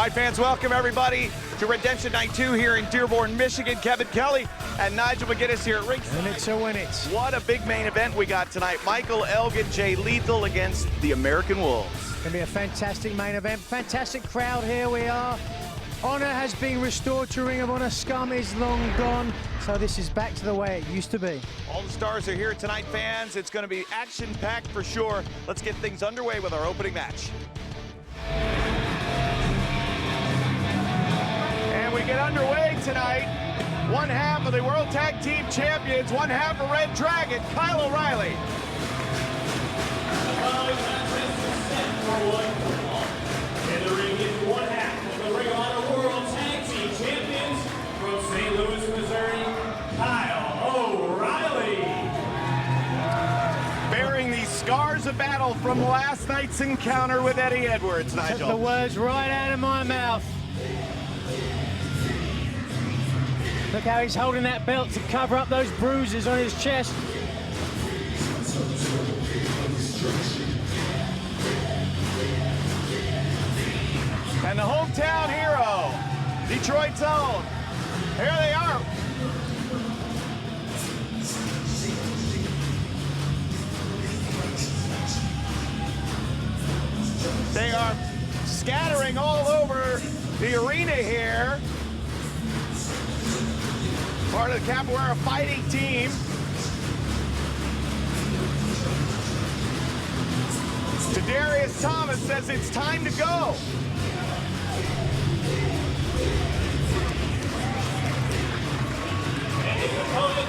All right, fans, welcome everybody to Redemption Night 2 here in Dearborn, Michigan. Kevin Kelly and Nigel McGuinness here at ringside. And it's a win it. What a big main event we got tonight. Michael Elgin, Jay Lethal against the American Wolves. It's going to be a fantastic main event. Fantastic crowd, here we are. Honor has been restored to Ring of Honor. Scum is long gone. So this is back to the way it used to be. All the stars are here tonight, fans. It's going to be action-packed for sure. Let's get things underway with our opening match. And we get underway tonight. One half of the World Tag Team Champions, one half of Red Dragon, Kyle O'Reilly. In the ring is one half of the Ring of Honor World Tag Team Champions from St. Louis, Missouri, Kyle O'Reilly. Bearing the scars of battle from last night's encounter with Eddie Edwards, Nigel. Took the words right out of my mouth. Look how he's holding that belt to cover up those bruises on his chest. And the hometown hero, Detroit's own. Here they are. They are scattering all over the arena here. Part of the Capoeira fighting team. Darius Thomas says it's time to go. And his opponent,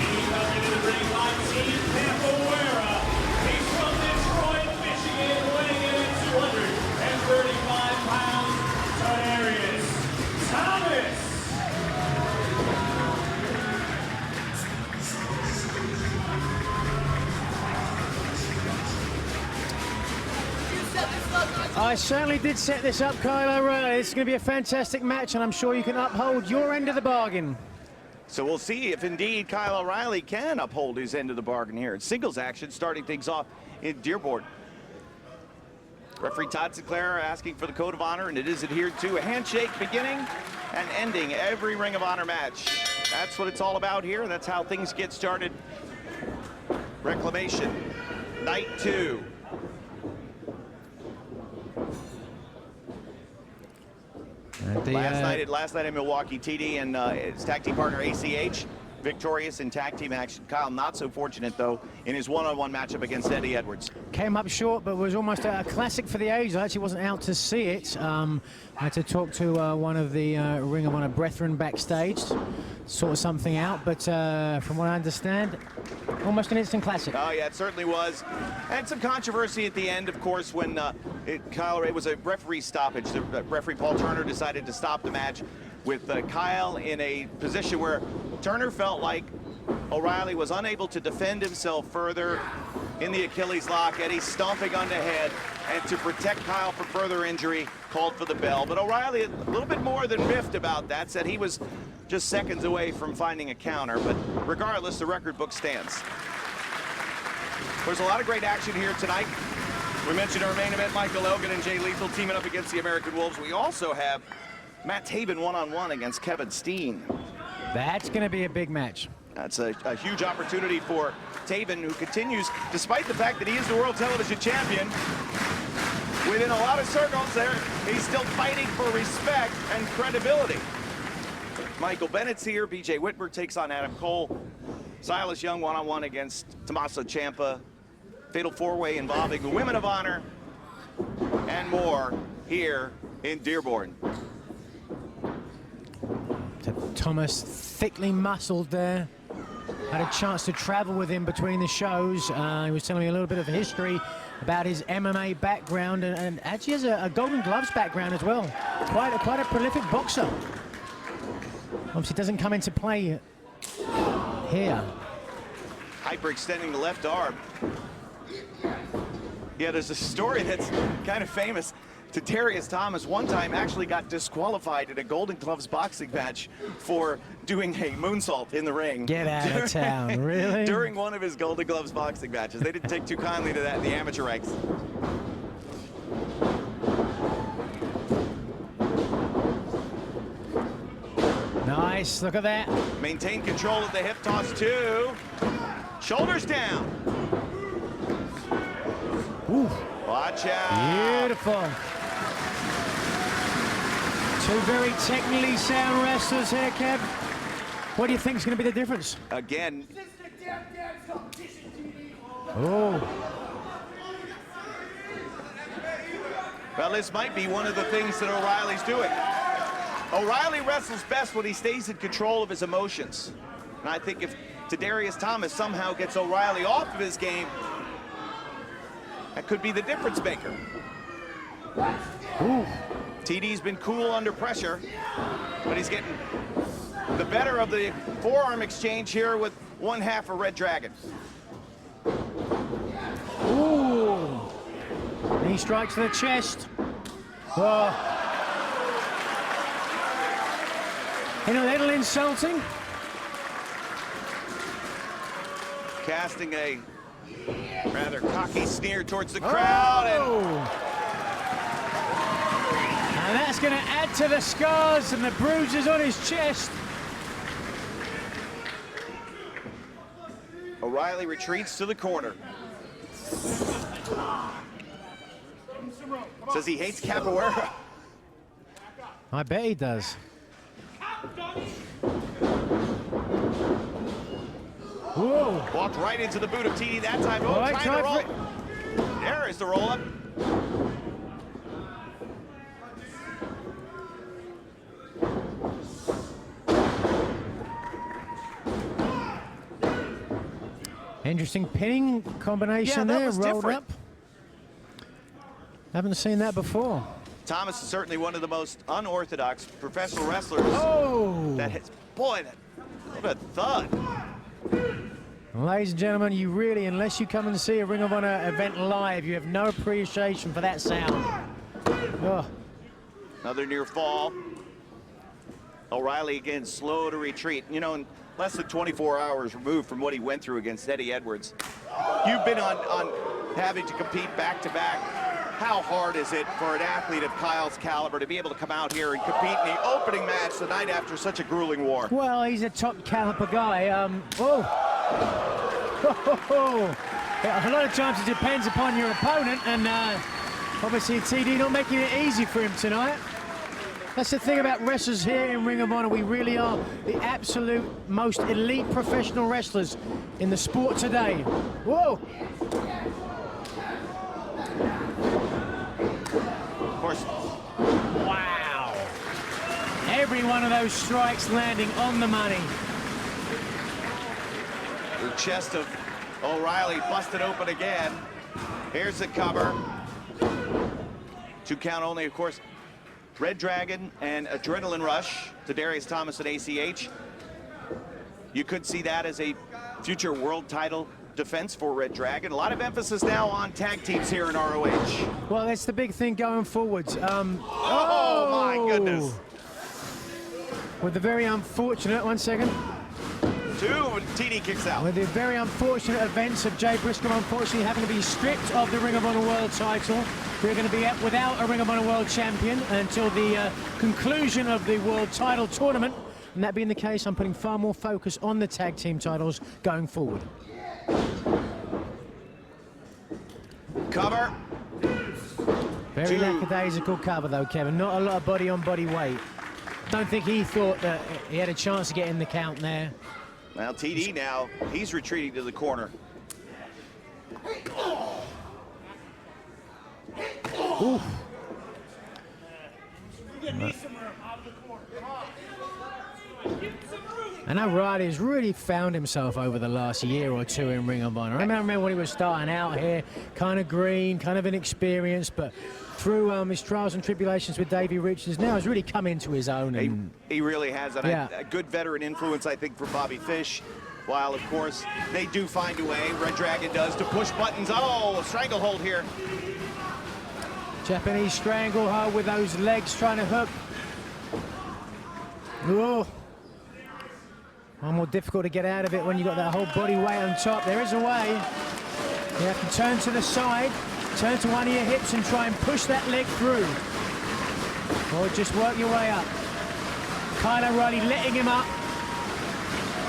he's coming into the ring by Team Capoeira. He's from Detroit, Michigan, weighing in at 235 pounds, Darius Thomas. I certainly did set this up, Kyle O'Reilly. It's going to be a fantastic match, and I'm sure you can uphold your end of the bargain. So we'll see if indeed Kyle O'Reilly can uphold his end of the bargain here. It's singles action, starting things off in Dearborn. Referee Todd Sinclair asking for the code of honor, and it is adhered to. A handshake beginning and ending every Ring of Honor match. That's what it's all about here. That's how things get started. Reclamation, night 2. Last night in Milwaukee, TD and his tag team partner ACH victorious in tag team action. Kyle not so fortunate though in his one-on-one matchup against Eddie Edwards. Came up short, but was almost a classic for the age. I actually wasn't out to see it. I had to talk to one of the Ring of Honor brethren backstage, sort something out. But from what I understand, almost an instant classic. Oh yeah, it certainly was. And some controversy at the end, of course, when it was a referee stoppage. The referee Paul Turner decided to stop the match with Kyle in a position where Turner felt like O'Reilly was unable to defend himself further in the Achilles lock. Eddie stomping on the head, and to protect Kyle from further injury, called for the bell. But O'Reilly, a little bit more than miffed about that, said he was just seconds away from finding a counter. But regardless, the record book stands. There's a lot of great action here tonight. We mentioned our main event, Michael Elgin and Jay Lethal teaming up against the American Wolves. We also have Matt Taven one-on-one against Kevin Steen. That's going to be a big match. That's a huge opportunity for Taven, who continues, despite the fact that he is the World Television Champion, within a lot of circles there, he's still fighting for respect and credibility. Michael Bennett's here. BJ Whitmer takes on Adam Cole. Silas Young one-on-one against Tommaso Ciampa. Fatal four-way involving the Women of Honor and more here in Dearborn. Thomas, thickly muscled there. Had a chance to travel with him between the shows. He was telling me a little bit of history about his MMA background, and actually has a Golden Gloves background as well. Quite a prolific boxer. Obviously doesn't come into play here. Hyperextending the left arm. Yeah, there's a story that's kind of famous. Darius Thomas one time actually got disqualified in a Golden Gloves boxing match for doing a moonsault in the ring. Get out of town, really? During one of his Golden Gloves boxing matches. They didn't take too kindly to that in the amateur ranks. Nice, look at that. Maintain control of the hip toss too. Shoulders down. Ooh. Watch out. Beautiful. Two very technically sound wrestlers here, Kev. What do you think is going to be the difference? Again. Oh. Well, this might be one of the things that O'Reilly's doing. O'Reilly wrestles best when he stays in control of his emotions. And I think if Tadarius Thomas somehow gets O'Reilly off of his game, that could be the difference maker. Ooh. TD's been cool under pressure, but he's getting the better of the forearm exchange here with one half of Red Dragon. Ooh. Knee strike to the chest. Oh. You know, a little insulting. Casting a rather cocky sneer towards the crowd. And that's going to add to the scars and the bruises on his chest. O'Reilly retreats to the corner. Says he hates capoeira. I bet he does. Whoa. Walked right into the boot of TD that time. Oh, Right, trying to roll. There is the roll-up. Interesting pinning combination Yeah, that there, was rolled different. up. Haven't seen that before. Thomas is certainly one of the most unorthodox professional wrestlers. Oh! That hits, boy, what a thud. Ladies and gentlemen, you really, unless you come and see a Ring of Honor event live, you have no appreciation for that sound. Oh. Another near fall. O'Reilly again slow to retreat. You know, in less than 24 hours removed from what he went through against Eddie Edwards. You've been on having to compete back to back. How hard is it for an athlete of Kyle's caliber to be able to come out here and compete in the opening match the night after such a grueling war? Well, he's a top caliber guy. A lot of times it depends upon your opponent, and obviously TD not making it easy for him tonight. That's the thing about wrestlers here in Ring of Honor. We really are the absolute most elite professional wrestlers in the sport today. Whoa! Of course. Wow! Every one of those strikes landing on the money. The chest of O'Reilly busted open again. Here's the cover. 2 count only, of course. Red Dragon and Adrenaline Rush to Darius Thomas and ACH. You could see that as a future world title defense for Red Dragon. A lot of emphasis now on tag teams here in ROH. Well, that's the big thing going forwards. Oh my goodness. With the very unfortunate, 1 second. 2, and TD kicks out. With the very unfortunate events of Jay Briscoe unfortunately having to be stripped of the Ring of Honor World title. We're going to be without a Ring of Honor World Champion until the conclusion of the World Title Tournament. And that being the case, I'm putting far more focus on the tag team titles going forward. Cover. Very lackadaisical cover though, Kevin. Not a lot of body on body weight. Don't think he thought that he had a chance to get in the count there. Well, TD now, he's retreating to the corner. Ooh. And O'Reilly's really found himself over the last year or two in Ring of Honor. I remember when he was starting out here, kind of green, kind of inexperienced, but through his trials and tribulations with Davey Richards, now he's really come into his own. And he really has, and yeah. a good veteran influence, I think, for Bobby Fish. While, of course, they do find a way, Red Dragon does, to push buttons. Oh, a stranglehold here. Japanese stranglehold with those legs trying to hook. Whoa. One more difficult to get out of it when you've got that whole body weight on top. There is a way. You have to turn to the side, turn to one of your hips and try and push that leg through. Or just work your way up. Kyle O'Reilly letting him up.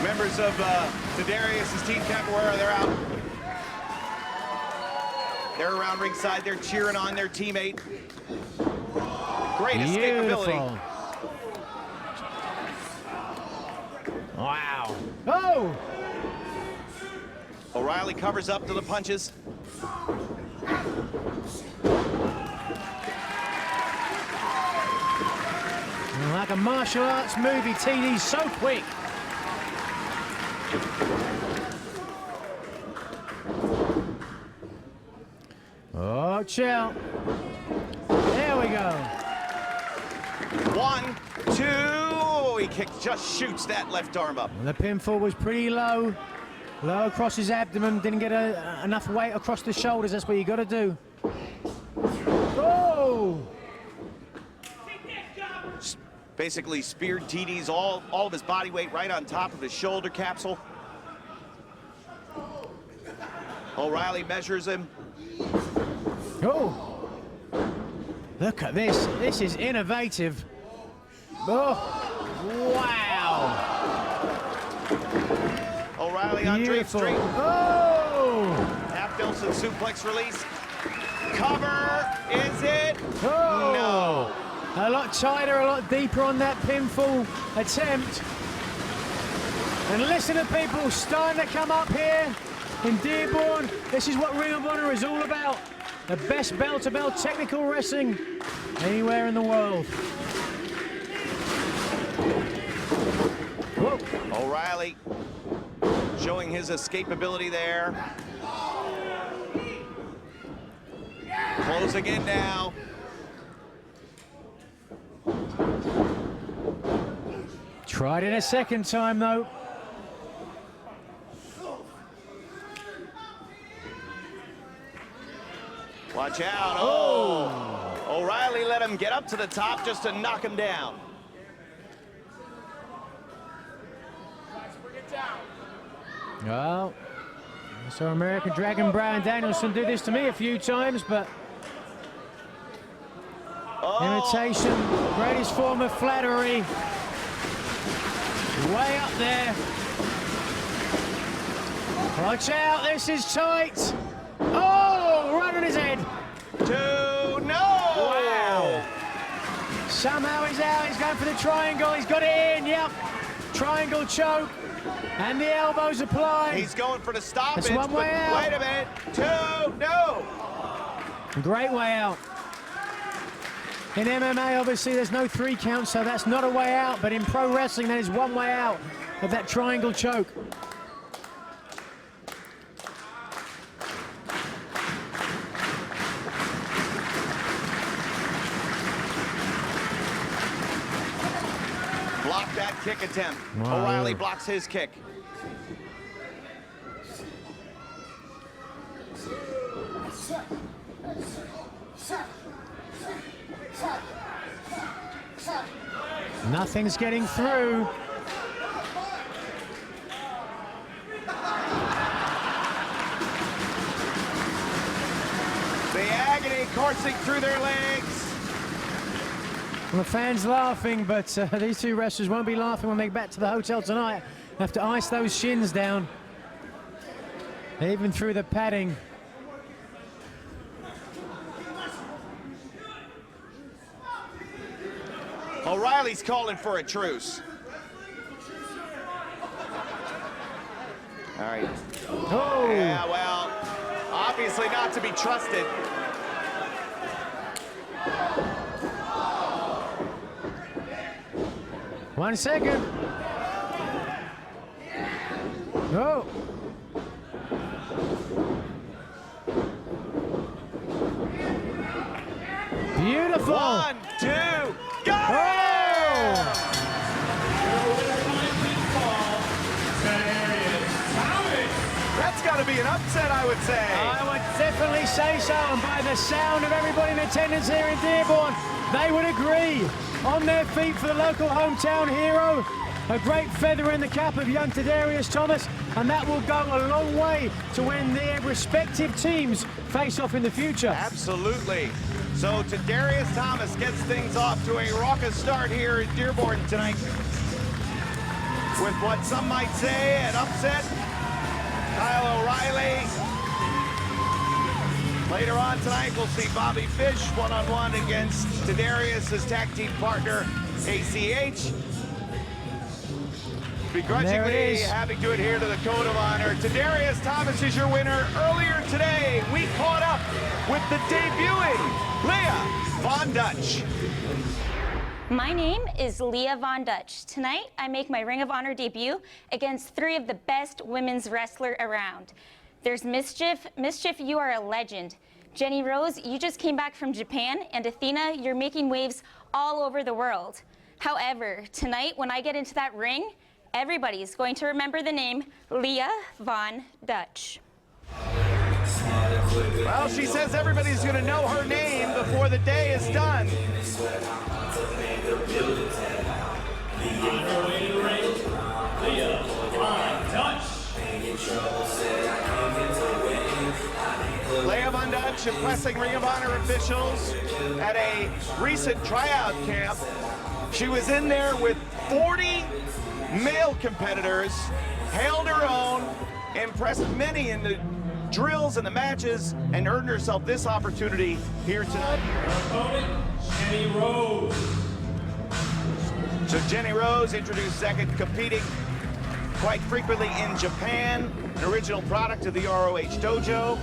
Members of Tadarius' team Capoeira, they're out. They're around ringside. They're cheering on their teammate. Great escapability. Wow. Oh! O'Reilly covers up to the punches. Like a martial arts movie, TD's so quick. Watch out. There we go. 1, 2. Oh, he just shoots that left arm up. And the pinfall was pretty low. Low across his abdomen. Didn't get enough weight across the shoulders. That's what you got to do. Oh! Basically speared TD's all of his body weight right on top of his shoulder capsule. O'Reilly measures him. Oh! Look at this. This is innovative. Oh! Wow! O'Reilly on Dream Street. Oh! Half Nelson suplex release. Cover. Is it? Oh! No. A lot tighter, a lot deeper on that pinfall attempt. And listen to people starting to come up here in Dearborn. This is what Ring of Honor is all about. The best bell-to-bell technical wrestling anywhere in the world. Whoa. O'Reilly showing his escapability there. Closing in now. Tried it a second time, though. Watch out. Oh! O'Reilly let him get up to the top just to knock him down. Well, I saw American Dragon Brian Danielson do this to me a few times, but imitation, greatest form of flattery. Way up there. Watch out, this is tight. Oh, right on his head. 2, no! Wow. Somehow he's out, he's going for the triangle, he's got it in, yep. Triangle choke, and the elbows applied. He's going for the stoppage, That's one way out. Wait a minute. 2, no! Great way out. In MMA, obviously, there's no 3 count, so that's not a way out. But in pro wrestling, that is one way out of that triangle choke. Block that kick attempt. Wow. O'Reilly blocks his kick. Nothing's getting through. The agony coursing through their legs. Well, the fans laughing, but these two wrestlers won't be laughing when they get back to the hotel tonight. Have to ice those shins down, even through the padding. O'Reilly's calling for a truce. All right. Oh! Yeah, well, obviously not to be trusted. One second. Oh! Beautiful! 1, 2, got Oh! That's got to be an upset, I would say. I would definitely say so, and by the sound of everybody in attendance here in Dearborn, they would agree. On their feet for the local hometown hero, a great feather in the cap of young Tadarius Thomas, and that will go a long way to when their respective teams face off in the future. Absolutely. So Tadarius Thomas gets things off to a raucous start here in Dearborn tonight. with what some might say an upset. Kyle O'Reilly. Later on tonight, we'll see Bobby Fish one-on-one against Tadarius' tag team partner, ACH. Begrudgingly having to adhere to the code of honor. Tadarius Thomas is your winner. Earlier today, we caught up with the debuting Leah Von Dutch. My name is Leah Von Dutch. Tonight, I make my Ring of Honor debut against 3 of the best women's wrestlers around. There's Mischief. Mischief, you are a legend. Jenny Rose, you just came back from Japan. And Athena, you're making waves all over the world. However, tonight, when I get into that ring, everybody's going to remember the name Leah Von Dutch. Well, she says everybody's going to know her name before the day is done. On her way to the ring, Leah Von Dutch. Leah Von Dutch impressing Ring of Honor officials at a recent tryout camp. She was in there with 40 male competitors, held her own, impressed many in the drills and the matches, and earned herself this opportunity here tonight. Her opponent, Jenny Rose. So Jenny Rose, introduced second, competing quite frequently in Japan, an original product of the ROH Dojo.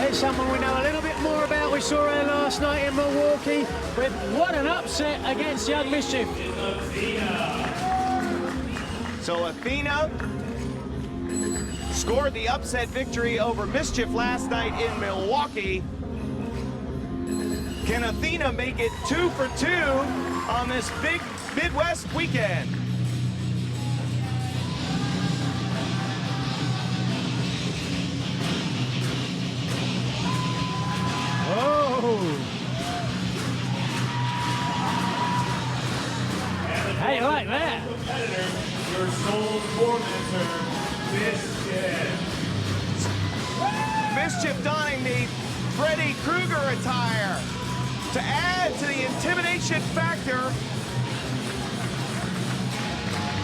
Here's someone we know a little bit more about. We saw her last night in Milwaukee with what an upset against Young Mischief. So Athena scored the upset victory over Mischief last night in Milwaukee. Can Athena make it 2 for 2 on this big Midwest weekend? Oh! How you like that? Competitor, your soul's tormentor, Mischief. Mischief donning the Freddy Krueger attire to add to the intimidation factor.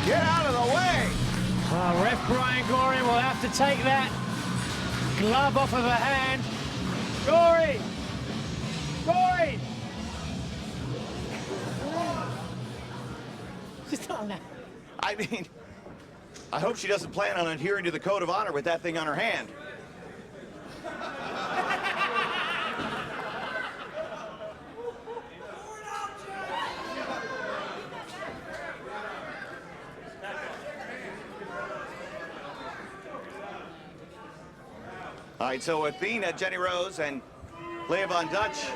Get out of the way. Well, Ref Brian Goring will have to take that glove off of her hand. Gory! Gory! Just on that. I mean, I hope she doesn't plan on adhering to the code of honor with that thing on her hand. All right, so Athena, Jenny Rose, and Leah Von Dutch.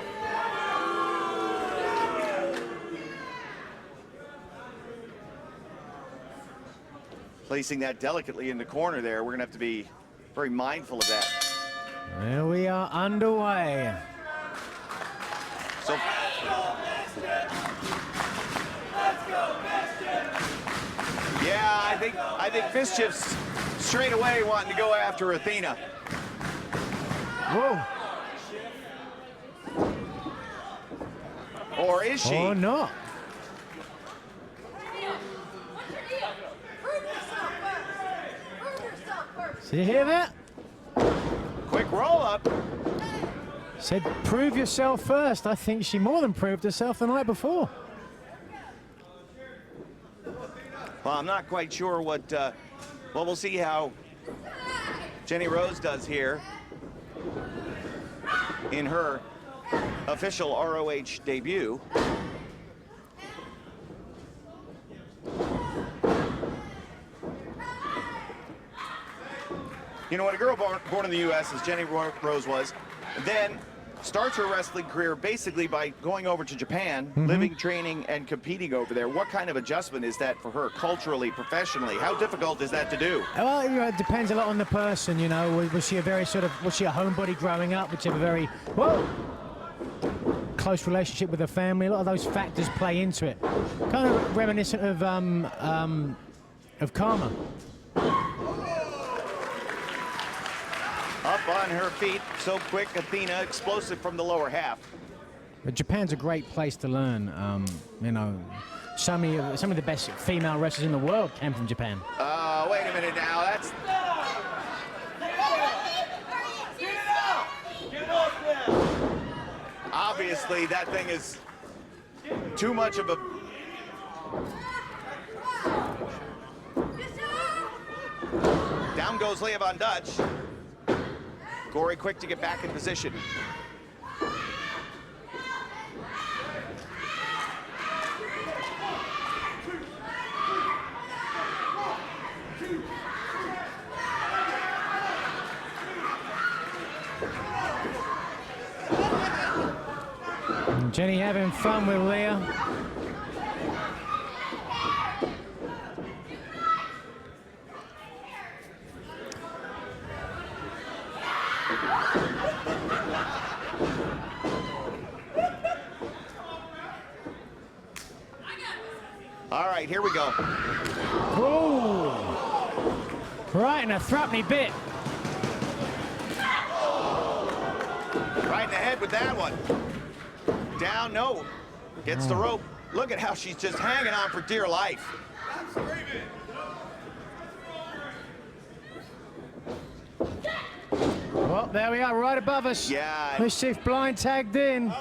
Placing that delicately in the corner there. We're gonna have to be very mindful of that. There we are underway. So, yeah, I think Mischief's straight away wanting to go after Athena. Whoa. Or is she? Or not. Did you hear that? Quick roll up. Said, prove yourself first. I think she more than proved herself the night before. Well, I'm not quite sure what, well, we'll see how Jenny Rose does here in her official ROH debut. You know, when a girl born in the U.S., as Jenny Rose was, then starts her wrestling career basically by going over to Japan, living, training, and competing over there. What kind of adjustment is that for her culturally, professionally? How difficult is that to do? Well, you know, it depends a lot on the person, you know. Was she a very sort of, was she a homebody growing up? Did she have a very, whoa, close relationship with her family? A lot of those factors play into it. Kind of reminiscent of Karma. Up on her feet, so quick, Athena, explosive from the lower half. But Japan's a great place to learn. You know, some of the best female wrestlers in the world came from Japan. Wait a minute now. That's obviously that thing is too much of a. Down goes Leah Von Dutch. Gory quick to get back in position. Jenny having fun with Leah. All right, here we go. Oh! Right in a thrupney bit. Right in the head with that one. Down, no. Gets the rope. Look at how she's just hanging on for dear life. Well, there we are, right above us. Yeah. Mischief blind tagged in.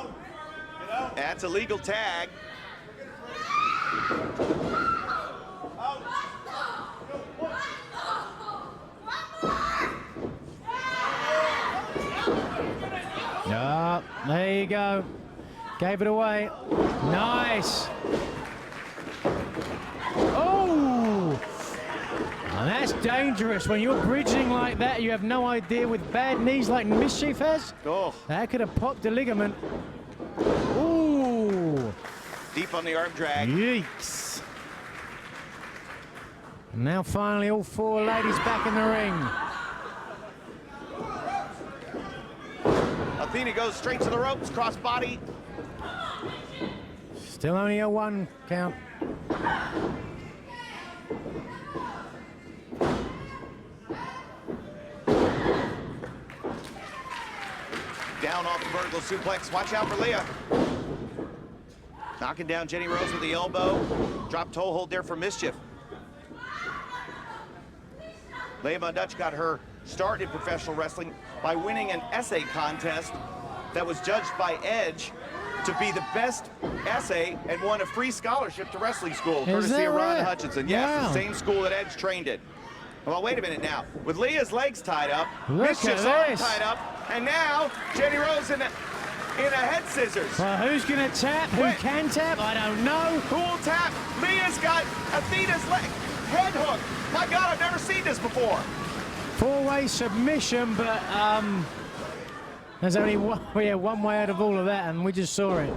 That's a legal tag. Yeah, there you go. Gave it away. Nice. Oh! And that's dangerous. When you're bridging like that, you have no idea with bad knees like Mischief has. Oh. That could have popped a ligament. Ooh! Deep on the arm drag. Yikes. Now finally all four ladies back in the ring. Athena goes straight to the ropes, cross body. Still only a 1 count. Down off the vertical suplex. Watch out for Leah. Knocking down Jenny Rose with the elbow. Drop toe hold there for Mischief. Leah Von Dutch got her start in professional wrestling by winning an essay contest that was judged by Edge to be the best essay and won a free scholarship to wrestling school, courtesy of Ron right? Hutchinson. Yes, Wow. the same school that Edge trained in. Well, wait a minute now. With Leah's legs tied up, Look Mischief's at arm this. tied up, and now Jenny Rose in a head scissors. Well, who's going to tap? Who Wait. can tap? I don't know. Cool tap. Leah's got Athena's leg. Head hook. My God, I've never seen this before. 4-way submission, but there's only one way out of all of that, and we just saw it.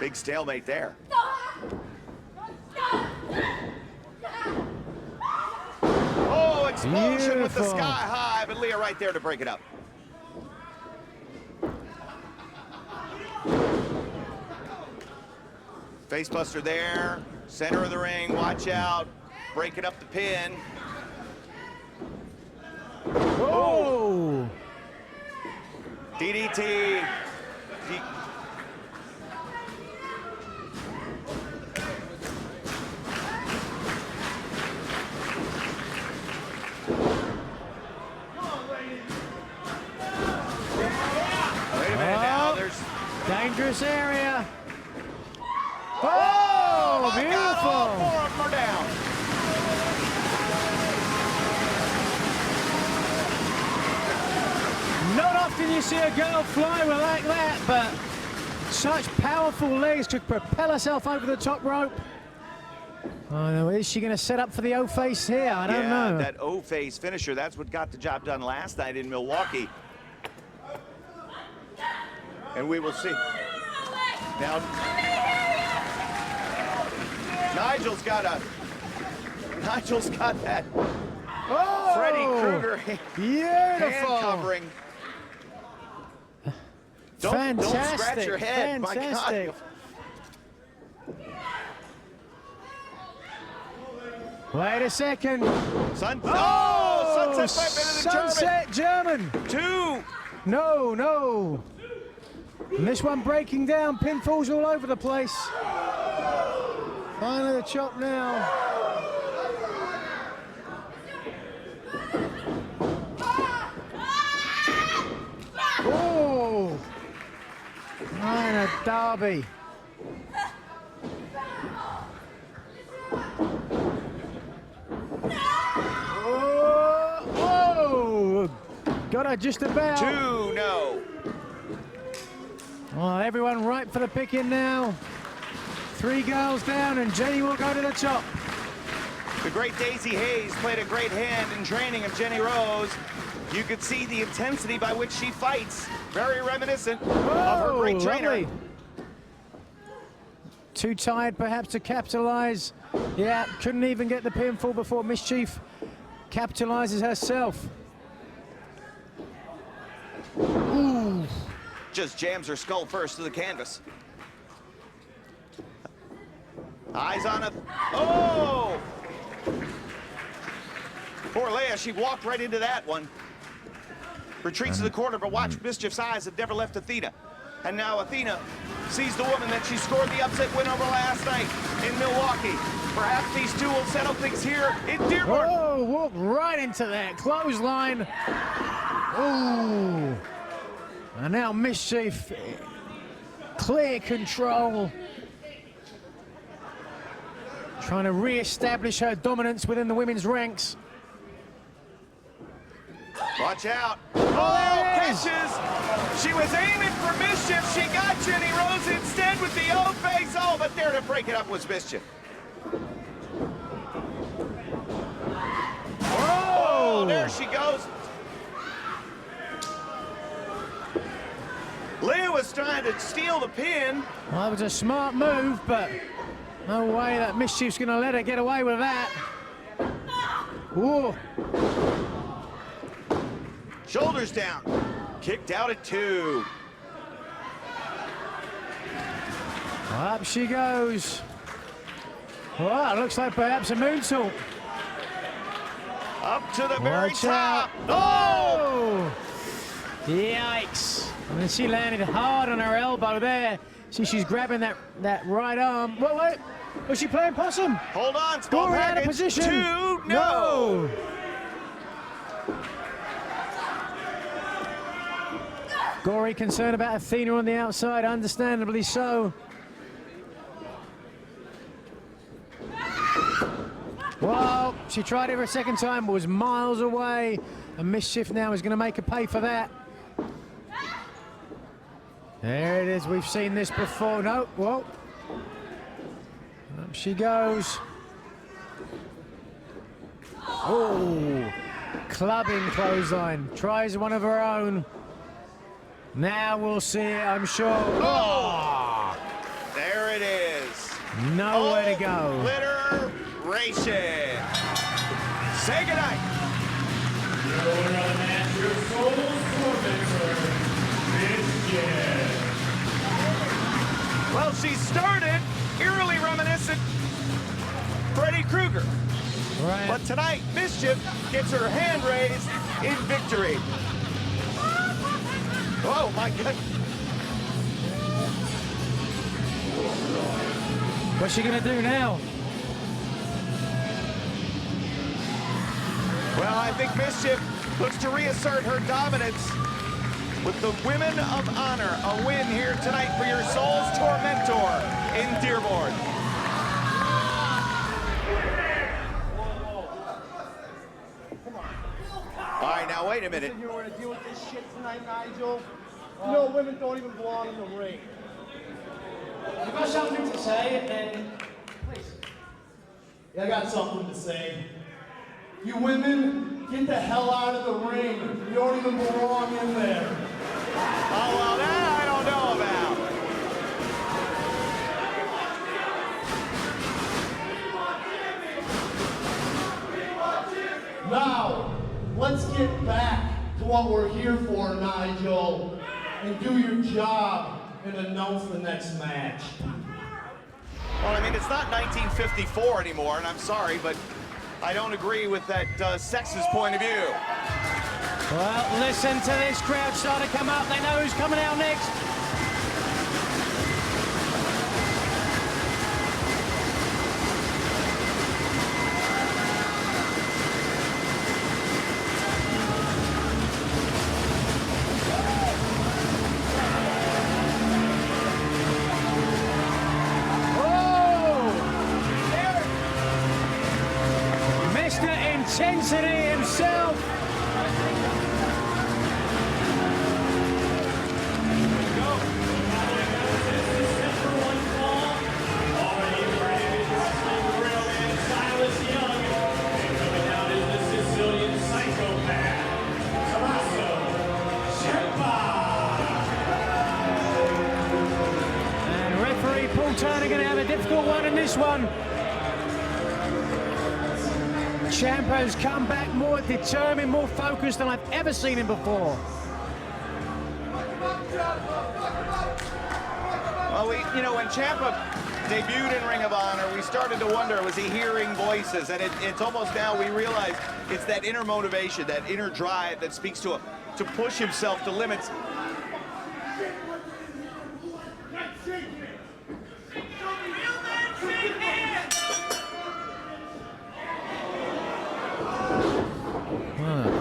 Big stalemate there. Oh, explosion with the Beautiful. sky high, but Leah right there to break it up. Facebuster there, center of the ring, watch out. Breaking up the pin. Oh! DDT. Wait a minute now, there's... Dangerous area. Oh, my beautiful. God, all four of them are down. Not often you see a girl fly with like that, but such powerful legs to propel herself over the top rope. Oh, no, is she going to set up for the O-face here? I don't know. That O-face finisher, that's what got the job done last night in Milwaukee. And we will see. Now, Nigel's got that Oh! Freddy Krueger Beautiful. hand covering. Don't scratch your head, Fantastic. my God. Wait a second. Sunset flip into the German. Sunset German. No, no. And this one breaking down, pinfalls all over the place. Finally the chop now. Oh! And a derby. Oh! Got her just about. 2-0. Well, everyone ripe for the picking now. 3 girls down, and Jenny will go to the top. The great Daisy Hayes played a great hand in training of Jenny Rose. You could see the intensity by which she fights. Very reminiscent of her great trainer. Lovely. Too tired perhaps to capitalize. Yeah, couldn't even get the pinfall before Mischief capitalizes herself. Ooh. Just jams her skull first to the canvas. Eyes on it. Oh! Poor Leia, she walked right into that one. Retreats to the corner, but watch, Mischief's eyes have never left Athena. And now Athena sees the woman that she scored the upset win over last night in Milwaukee. Perhaps these two will settle things here in Dearborn. Oh, walked right into that clothesline. Ooh. And now Mischief, clear control. Trying to re-establish her dominance within the women's ranks. Watch out. Oh, catches. She was aiming for Mischief. She got Jenny Rose instead with the O-face. Oh, but there to break it up was Mischief. Oh, there she goes. Leah was trying to steal the pin. Well, that was a smart move, but no way that Mischief's going to let her get away with that. Whoa. Shoulders down. Kicked out at 2. Up she goes. Well, it looks like perhaps a moonsault. Up to the very Watch top. out. Oh! Yikes. And then she landed hard on her elbow there. See, she's grabbing that right arm. Wait. Was she playing possum? Hold on, small Gory out of package. position. 2, no. Gory concerned about Athena on the outside, understandably so. Well, she tried it for a second time, but was miles away. And Mischief now is going to make her pay for that. There it is. We've seen this before. No, whoa. Up she goes. Oh, clubbing clothesline. Tries one of her own. Now we'll see it, I'm sure. Oh! There it is. Nowhere to go. The Obliteration. Say goodnight. winner of the match, your soul's tormentor, Mischief. Well, she started eerily reminiscent Freddy Krueger. Right. But tonight, Mischief gets her hand raised in victory. Oh, my God. What's she going to do now? Well, I think Mischief looks to reassert her dominance with the Women of Honor. A win here tonight for your soul's tormentor in Dearborn. All right, now wait a minute. You were to deal with this shit tonight, Nigel. You know, women don't even belong in the ring. You got something to say, then please. Yeah, I got something to say. You women, get the hell out of the ring. You don't even belong in there. Oh, well, that I don't know about. Now, let's get back to what we're here for, Nigel, and do your job and announce the next match. Well, I mean, it's not 1954 anymore, and I'm sorry, but I don't agree with that sexist point of view. Well, listen to this crowd start to come up. They know who's coming out next. Intensity himself. And referee Paul Turner going to have a difficult one in this one. Ciampa's come back more determined, more focused than I've ever seen him before. Well, when Ciampa debuted in Ring of Honor, we started to wonder, was he hearing voices? And it's almost now we realize it's that inner motivation, that inner drive that speaks to him to push himself to limits.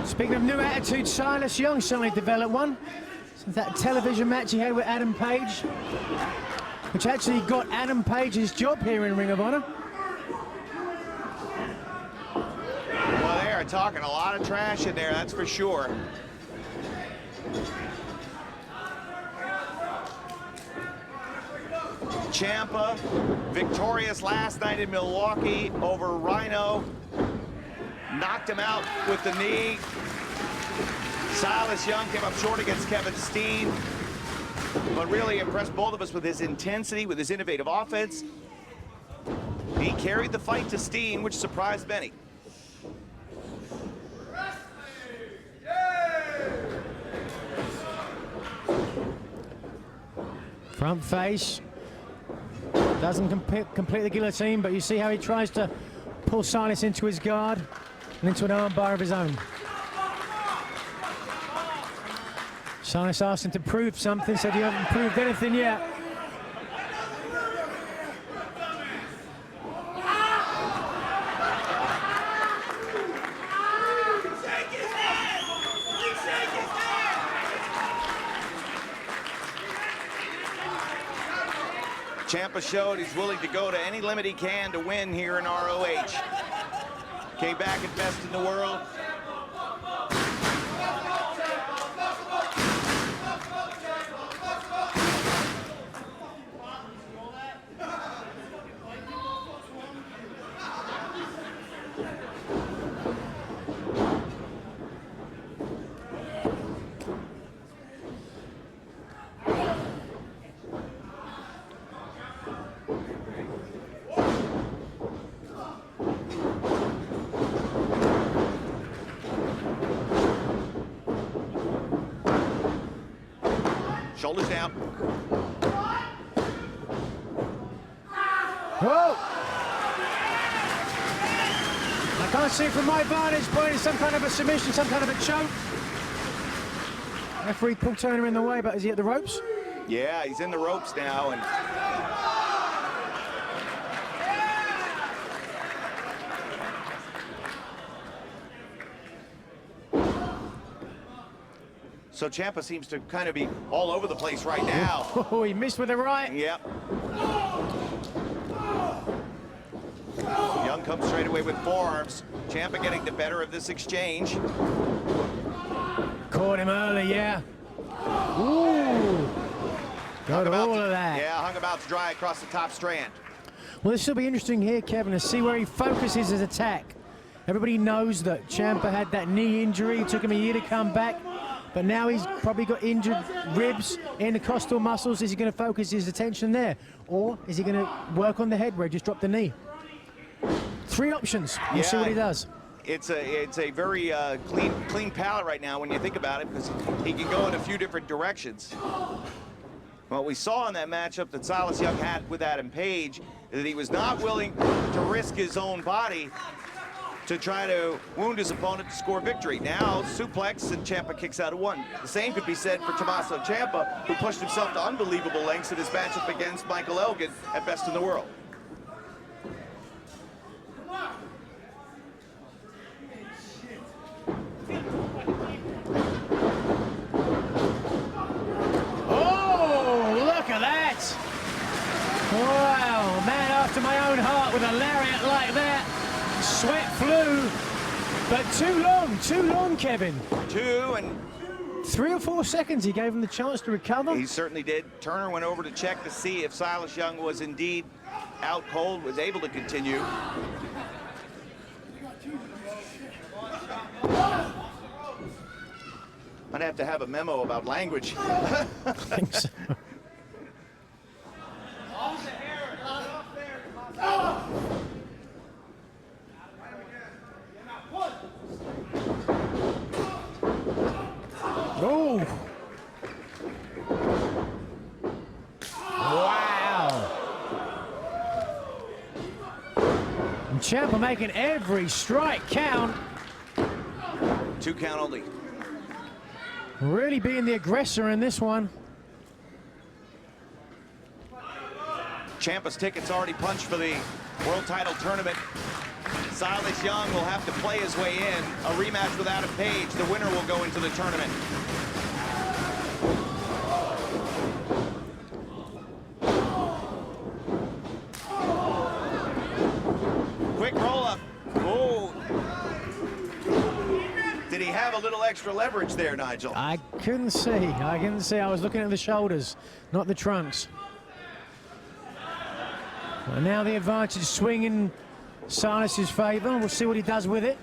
Speaking of new attitude, Silas Young suddenly developed one. Since that television match he had with Adam Page, which actually got Adam Page's job here in Ring of Honor. Well, they are talking a lot of trash in there, that's for sure. Ciampa, victorious last night in Milwaukee over Rhino. Knocked him out with the knee. Silas Young came up short against Kevin Steen, but really impressed both of us with his intensity, with his innovative offense. He carried the fight to Steen, which surprised many. Front face. Doesn't complete the guillotine, but you see how he tries to pull Silas into his guard and into an armbar of his own. Silas asked him to prove something, said you haven't proved anything yet. Ciampa showed he's willing to go to any limit he can to win here in ROH. Came back at best in the world. Shoulders down. Whoa! I can't see from my vantage point. It's some kind of a submission, some kind of a choke. Referee Paul Turner in the way, but is he at the ropes? Yeah, he's in the ropes now, and so Ciampa seems to kind of be all over the place right now. Oh, he missed with the right. Yep. Young comes straight away with forearms. Ciampa getting the better of this exchange. Caught him early, yeah. Ooh. Got all of that. Yeah, hung about to dry across the top strand. Well, this will be interesting here, Kevin, to see where he focuses his attack. Everybody knows that Ciampa had that knee injury. It took him a year to come back. But now he's probably got injured ribs, intercostal muscles. Is he going to focus his attention there? Or is he going to work on the head where he just dropped the knee? Three options. We'll see what he does. It's a very clean palette right now when you think about it, because he can go in a few different directions. Well, we saw in that matchup that Silas Young had with Adam Page that he was not willing to risk his own body to try to wound his opponent to score victory. Now, suplex, and Ciampa kicks out of one. The same could be said for Tommaso Ciampa, who pushed himself to unbelievable lengths in his matchup against Michael Elgin at Best in the World. Oh, look at that! Wow, a man after my own heart with a lariat like that. Sweat flew, but too long, Kevin. 3 or 4 seconds, he gave him the chance to recover. He certainly did. Turner went over to check to see if Silas Young was indeed out cold, was able to continue. I'd have to have a memo about language. I think so. Oh! Wow! And Ciampa making every strike count. 2 count only. Really being the aggressor in this one. Ciampa's ticket's already punched for the world title tournament. Silas Young will have to play his way in. A rematch with Adam Page. The winner will go into the tournament. Quick roll-up. Oh. Did he have a little extra leverage there, Nigel? I couldn't see. I was looking at the shoulders, not the trunks. And now the advantage swinging Silas's favor. We'll see what he does with it.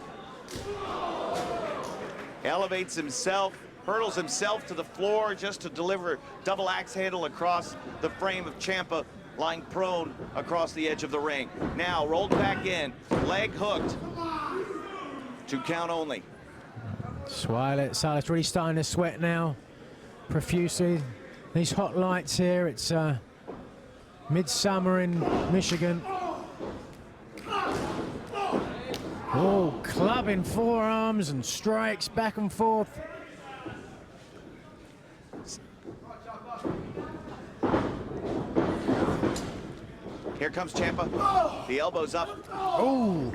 Elevates himself, hurdles himself to the floor just to deliver double axe handle across the frame of Ciampa, lying prone across the edge of the ring. Now rolled back in, leg hooked. 2 count only. Silas really starting to sweat now, profusely. These hot lights here, it's midsummer in Michigan. Oh, clubbing forearms and strikes back and forth. Here comes Ciampa. The elbow's up. Oh.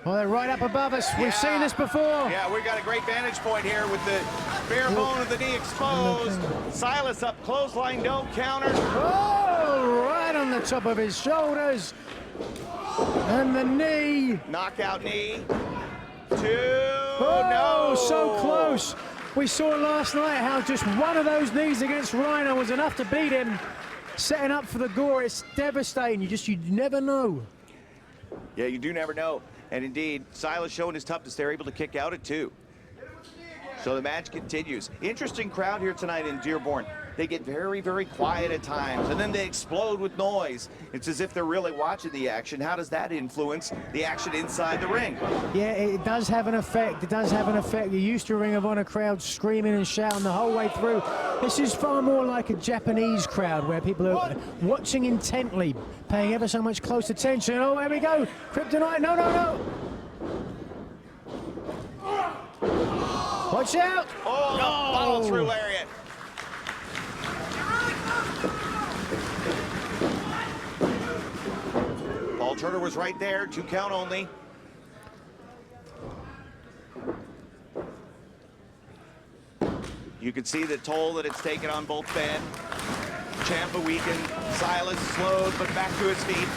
Well, they're right up above us. We've seen this before. Yeah, we've got a great vantage point here with the bare bone of the knee exposed. Silas up, clothesline, no counter. Oh, right on the top of his shoulders. And the knee. Knockout knee. 2, Oh, no. so close. We saw last night how just one of those knees against Rhino was enough to beat him. Setting up for the gore, it's devastating. You never know. Yeah, you do never know. And indeed, Silas showing his toughness. They're able to kick out at 2. So the match continues. Interesting crowd here tonight in Dearborn. They get very, very quiet at times, and then they explode with noise. It's as if they're really watching the action. How does that influence the action inside the ring? Yeah, it does have an effect. It does have an effect. You're used to a Ring of Honor crowd screaming and shouting the whole way through. This is far more like a Japanese crowd where people are watching intently, paying ever so much close attention. Oh, there we go. Kryptonite. No, no, no. Watch out. Oh, follow through lariat. Paul Turner was right there. 2 count only. You can see the toll that it's taken on both men. Ciampa weakened, Silas slowed, but back to his feet.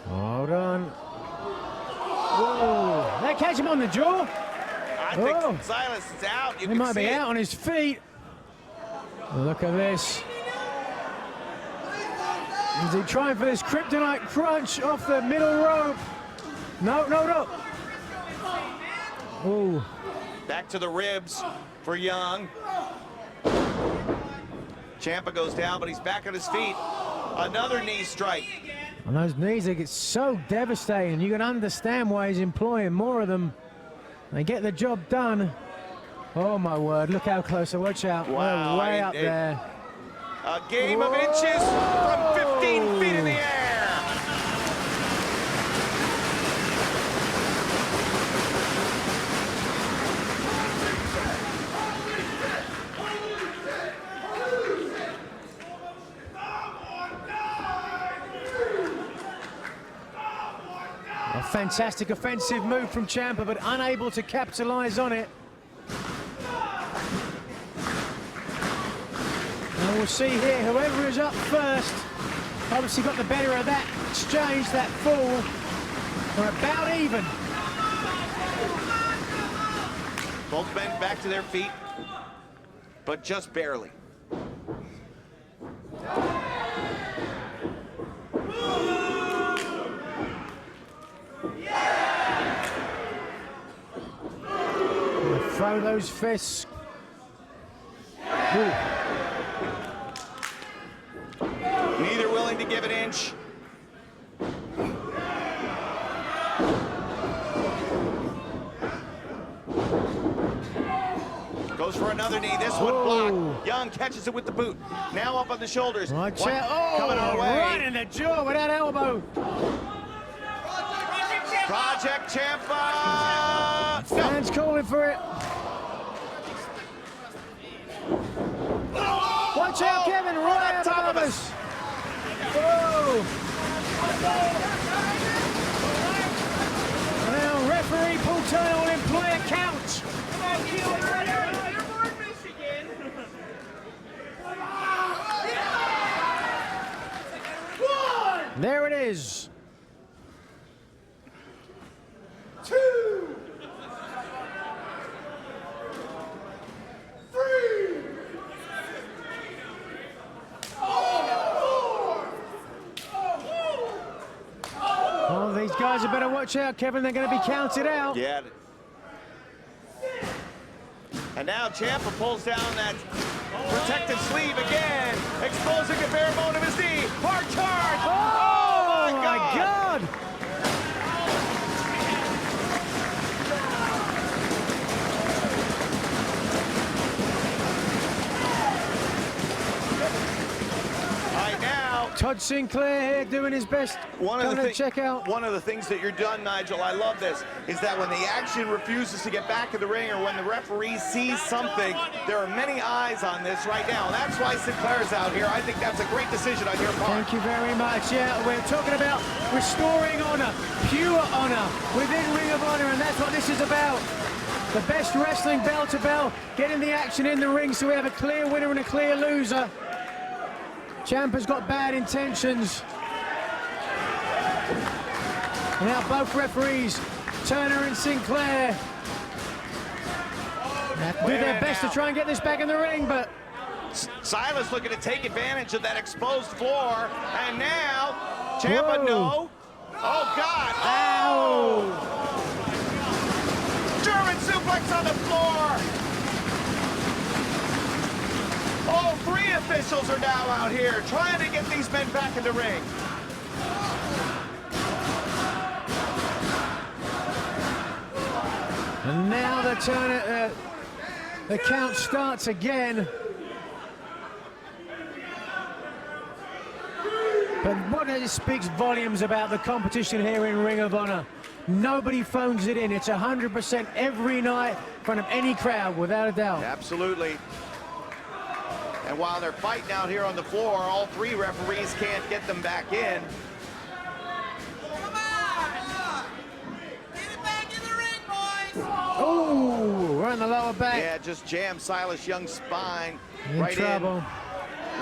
Hold on. Whoa, that catch him on the jaw. I think Silas is out. You He can might see be it. out on his feet. Look at this. Is he trying for this kryptonite crunch off the middle rope? No, no, no. Ooh. Back to the ribs for Young. Ciampa goes down, but he's back on his feet. Another knee strike. And those knees, they get so devastating. You can understand why he's employing more of them. They get the job done. Oh my word, look how close. Watch out. Wow, They're way up there. A game of inches from 15 feet in the air. A fantastic offensive move from Ciampa, but unable to capitalize on it. And we'll see here, whoever is up first, obviously got the better of that exchange, that fall. We're about even. Both men back to their feet, but just barely. Throw those fists. Ooh. Neither willing to give an inch. Goes for another knee. This one blocked. Young catches it with the boot. Now up on the shoulders. Watch One out. coming our way. Right in the jaw with that elbow. Project Ciampa. Fans calling for it. Watch out, Kevin, right on top of us. Whoa. Now referee Paul Turner will employ a couch. There it is. 2, 3, 4. Oh, these guys had better watch out, Kevin. They're going to be counted out. Yeah. And now Ciampa pulls down that protective sleeve again, exposing the bare bone of his knee. Hard charge. Oh, my God. All right, now. Todd Sinclair here doing his best. One of the things that you're done, Nigel, I love this, is that when the action refuses to get back in the ring or when the referee sees something, there are many eyes on this right now. And that's why Sinclair's out here. I think that's a great decision on your part. Thank you very much. Yeah, we're talking about restoring honor, pure honor within Ring of Honor, and that's what this is about. The best wrestling bell to bell, getting the action in the ring so we have a clear winner and a clear loser. Ciampa's got bad intentions. And now both referees, Turner and Sinclair, have to do their best to try and get this back in the ring, but Silas looking to take advantage of that exposed floor, and now Ciampa, no. Oh, God. Ow! German suplex on the floor. All three officials are now out here trying to get these men back in the ring. And now the count starts again. But what it speaks volumes about the competition here in Ring of Honor. Nobody phones it in. It's 100% every night in front of any crowd, without a doubt. Absolutely. And while they're fighting out here on the floor, all three referees can't get them back in. Oh, right in the lower back. Yeah, just jammed Silas Young's spine In right trouble.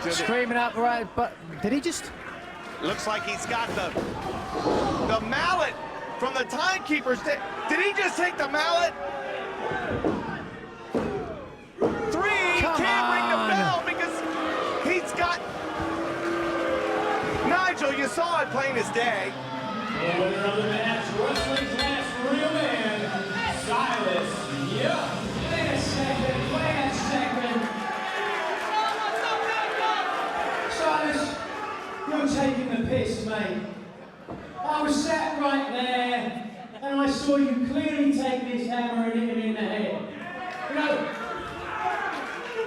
in. Screaming up right, but did he just? Looks like he's got the mallet from the timekeepers. Did he just take the mallet? Three, Come can't ring the on. bell because he's got... Nigel, you saw it plain as day. The winner of the match, wrestling class real man, Silas Young. Wait a second. Silas, you're taking the piss, mate. I was sat right there, and I saw you clearly take this hammer and hit him in the head. You know,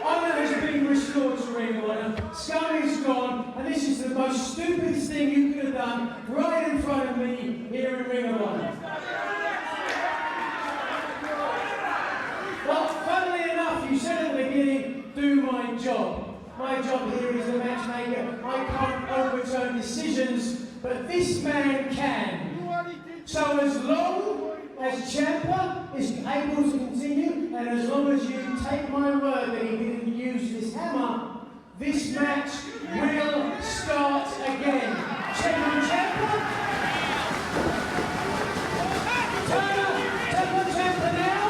honor has been restored to Ring of Honor. Scum is gone, and this is the most stupidest thing you could have done right in front of me here in Ring of Honor. Well, funnily enough, you said at the beginning, do my job. My job here is a matchmaker. I can't overturn decisions, but this man can. So as long as Ciampa is able to continue, and as long as you take my word that he didn't use this hammer, this match will start again. Check on Ciampa. Turner, check on Ciampa now.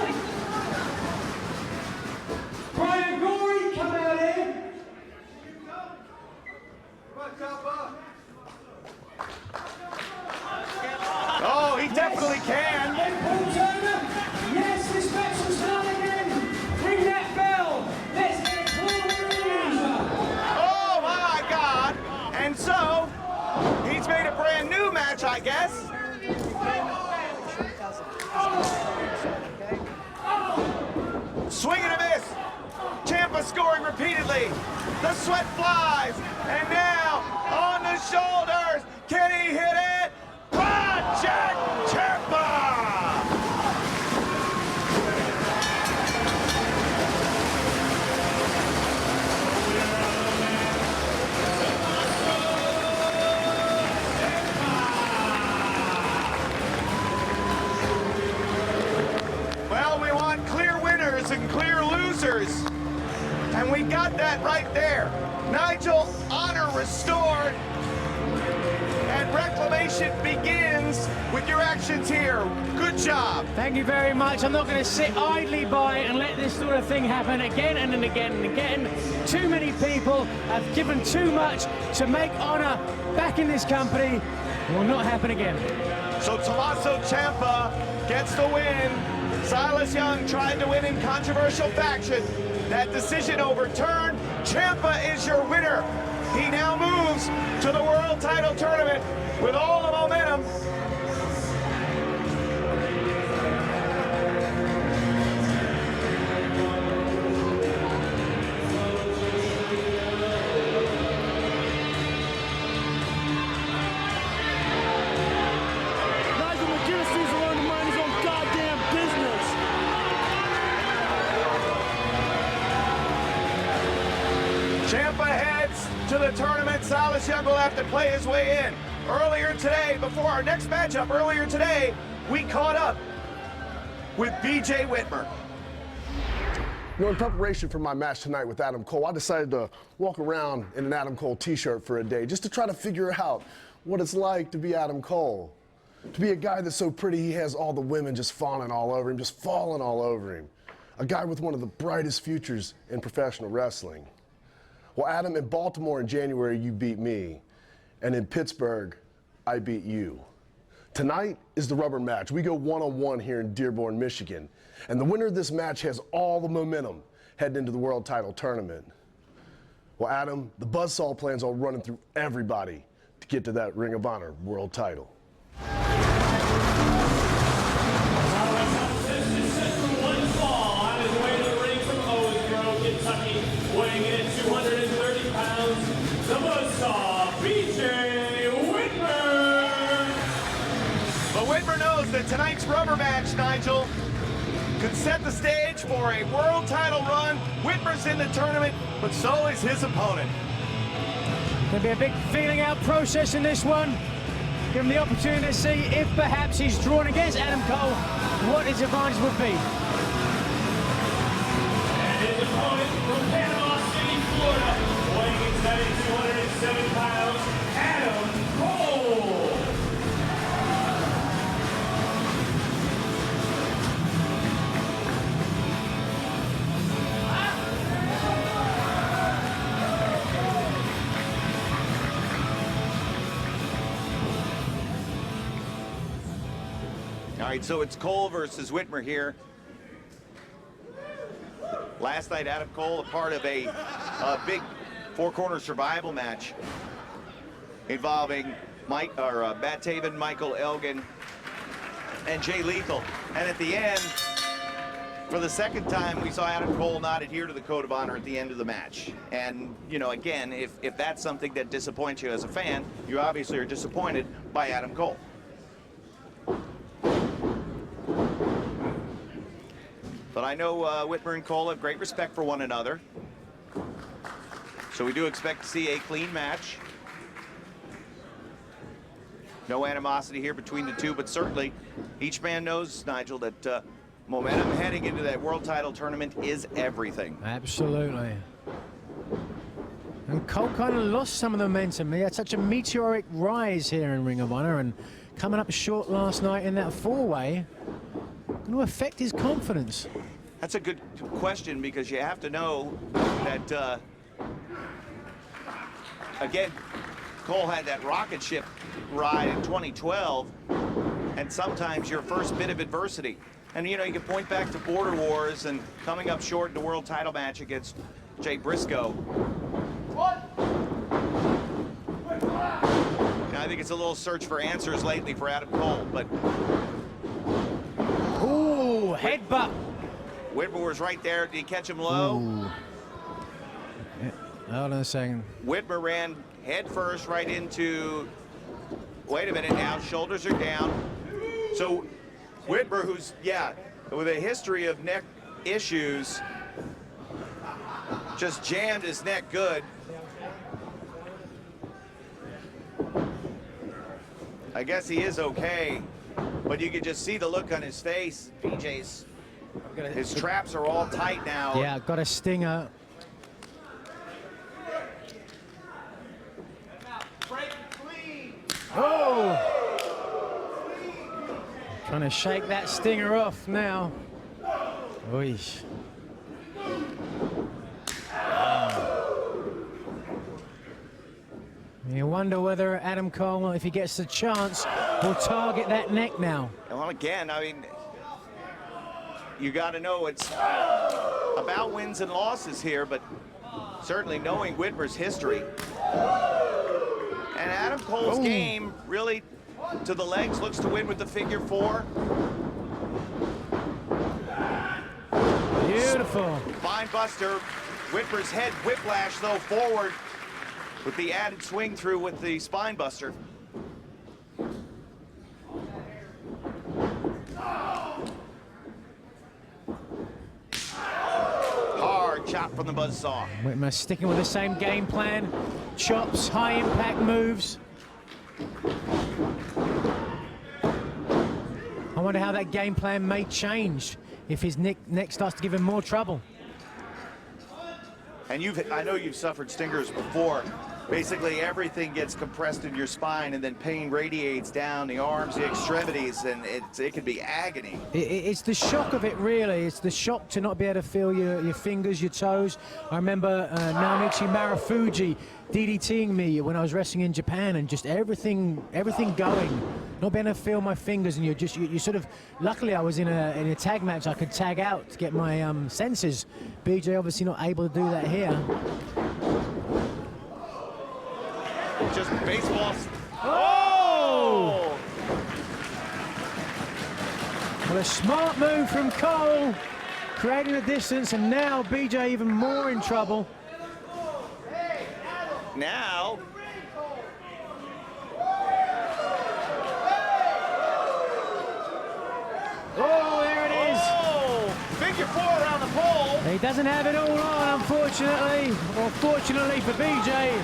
Brian Gory, come out here. Oh, he definitely can. And Paul Turner, yes, this match will start again. Ring that bell. Let's get a clear winner. Oh my God! And so he's made a brand new match, I guess. Swing and a miss. Ciampa scoring repeatedly. The sweat flies, and now on the shoulders. Can he hit it? Project Ciampa! Well, we want clear winners and clear losers. And we got that right there. Nigel, honor restored. And Reclamation begins with your actions here. Good job. Thank you very much. I'm not going to sit idly by and let this sort of thing happen again and again and again. Too many people have given too much to make honor back in this company. It will not happen again. So Tommaso Ciampa gets the win. Silas Young tried to win in controversial faction. That decision overturned. Ciampa is your winner. He now moves to the World Title Tournament with all the momentum. Nigel McGuinness needs to learn to mind his own goddamn business. Ciampa heads to the tournament. Silas Young will have to play his way in. Earlier today, before our next matchup, earlier today, we caught up with BJ Whitmer. You know, in preparation for my match tonight with Adam Cole, I decided to walk around in an Adam Cole t-shirt for a day just to try to figure out what it's like to be Adam Cole. To be a guy that's so pretty he has all the women just falling all over him, just falling all over him. A guy with one of the brightest futures in professional wrestling. Well, Adam, in Baltimore in January, you beat me. And in Pittsburgh, I beat you. Tonight is the rubber match. We go one-on-one here in Dearborn, Michigan. And the winner of this match has all the momentum heading into the World Title Tournament. Well, Adam, the buzzsaw plan's all running through everybody to get to that Ring of Honor World Title. Weighing in at 230 pounds, the buzzsaw, BJ Whitmer. But Whitmer knows that tonight's rubber match, Nigel, could set the stage for a world title run. Whitmer's in the tournament, but so is his opponent. There'll be a big feeling out process in this one. Give him the opportunity to see if perhaps he's drawn against Adam Cole, what his advantage would be. And his opponent from Panama City, Florida, weighing in today 207 pounds, Adam Cole. All right, so it's Cole versus Whitmer here. Last night, Adam Cole, a part of a big four-corner survival match involving Matt Taven, Michael Elgin, and Jay Lethal. And at the end, For the second time, we saw Adam Cole not adhere to the code of honor at the end of the match. And, you know, again, if that's something that disappoints you as a fan, you obviously are disappointed by Adam Cole. But I know Whitmer and Cole have great respect for one another. So we do expect to see a clean match. No animosity here between the two, but certainly each man knows, Nigel, that momentum heading into that world title tournament is everything. Absolutely. And Cole kind of lost some of the momentum. He had such a meteoric rise here in Ring of Honor, and coming up short last night in that four-way, going to affect his confidence. That's a good question, because you have to know that, again, Cole had that rocket ship ride in 2012, and sometimes your first bit of adversity. And, you know, you can point back to Border Wars and coming up short in the world title match against Jay Briscoe. I think it's a little search for answers lately for Adam Cole, but... Ooh, headbutt. Whitmer was right there. Did he catch him low? Yeah, hold on a second. Whitmer ran head first right into... Wait a minute now, shoulders are down. So Whitmer, who's, yeah, with a history of neck issues, just jammed his neck good. I guess he is okay, but you can just see the look on his face. PJ's, his traps are all tight now. Yeah, got a stinger. Oh! Trying to shake that stinger off now. Oy. You wonder whether Adam Cole, if he gets the chance, will target that neck now. Well, again, I mean, you got to know it's about wins and losses here, but certainly knowing Whitmer's history. And Adam Cole's game really to the legs, looks to win with the figure four. Beautiful. Spine buster. Whitmer's head whiplash though forward with the added swing through with the spine buster. Hard chop from the buzzsaw. Whitmer sticking with the same game plan. Chops, high impact moves. I wonder how that game plan may change if his neck starts to give him more trouble. And I know you've suffered stingers before. Basically everything gets compressed in your spine and then pain radiates down the arms, the extremities, and it can be agony. It's the shock of it, really. It's the shock to not be able to feel your fingers, your toes. I remember Naomichi Marufuji DDTing me when I was wrestling in Japan, and just everything going. Not being able to feel my fingers, and you sort of, luckily I was in a tag match, I could tag out to get my senses. BJ obviously not able to do that here. Just baseball. Oh! Well, a smart move from Cole, creating a distance, and now BJ even more in trouble. Now. Oh, there it is. Oh, figure four around the pole. He doesn't have it all on, unfortunately, or fortunately for BJ.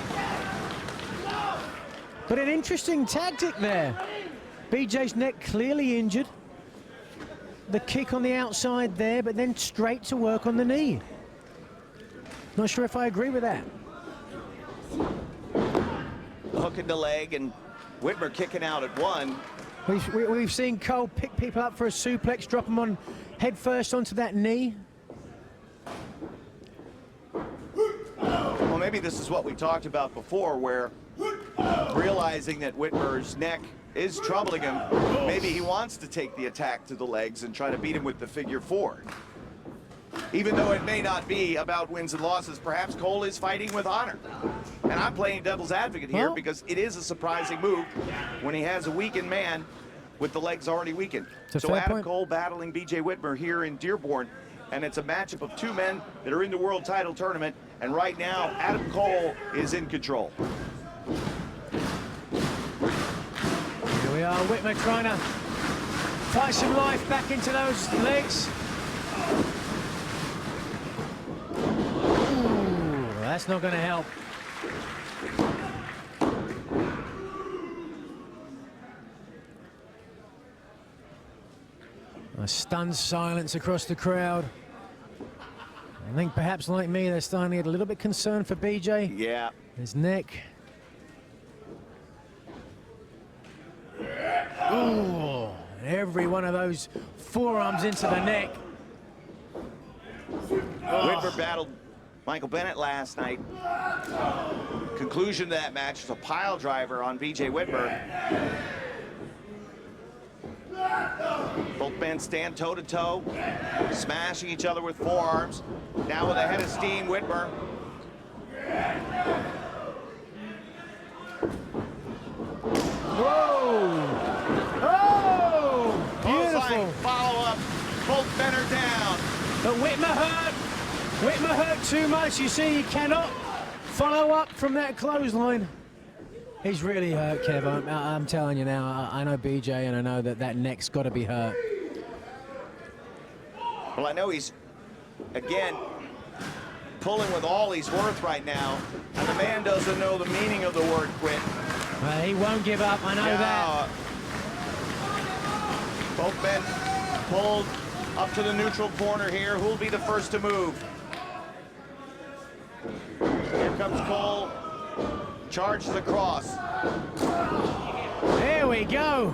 But an interesting tactic there. BJ's neck clearly injured. The kick on the outside there, but then straight to work on the knee. Not sure if I agree with that. Hook in the leg, and Whitmer kicking out at one. We've seen Cole pick people up for a suplex, drop them on head first onto that knee. Well, maybe this is what we talked about before, where realizing that Whitmer's neck is troubling him, maybe he wants to take the attack to the legs and try to beat him with the figure four. Even though it may not be about wins and losses, perhaps Cole is fighting with honor. And I'm playing devil's advocate here because it is a surprising move when he has a weakened man with the legs already weakened. So Adam Cole battling BJ Whitmer here in Dearborn. and it's a matchup of two men that are in the world title tournament, and right now, Adam Cole is in control. Here we are, Whitmer trying to fight some life back into those legs. Ooh, that's not going to help. A stunned silence across the crowd. I think perhaps like me, they're starting to get a little bit concerned for BJ. Yeah. His neck. Ooh, every one of those forearms into the neck. Whitmer battled Michael Bennett last night. Conclusion to that match was a pile driver on BJ Whitmer. Both men stand toe-to-toe, smashing each other with forearms. Now with a head of steam, Whitmer. Whoa! Oh! Beautiful. Follow-up. Both men are down. But Whitmer hurt. Whitmer hurt too much. You see, he cannot follow up from that clothesline. He's really hurt, Kev. I'm telling you now. I know BJ, and I know that neck's got to be hurt. Well, I know he's, again, pulling with all he's worth right now, and the man doesn't know the meaning of the word quit. Well, he won't give up. I know that. Both men pulled up to the neutral corner here. Who'll be the first to move? Here comes Cole. Charges across. There we go.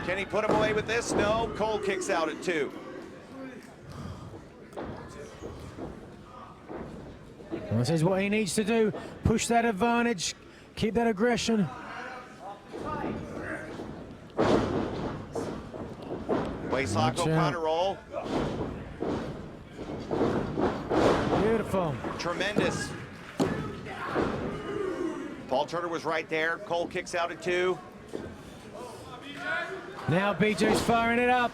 Can he put him away with this? No. Cole kicks out at 2. Well, this is what he needs to do. Push that advantage. Keep that aggression. Waistlock O'Connor roll. Beautiful. Tremendous. Paul Turner was right there. Cole kicks out at 2. Now BJ's firing it up.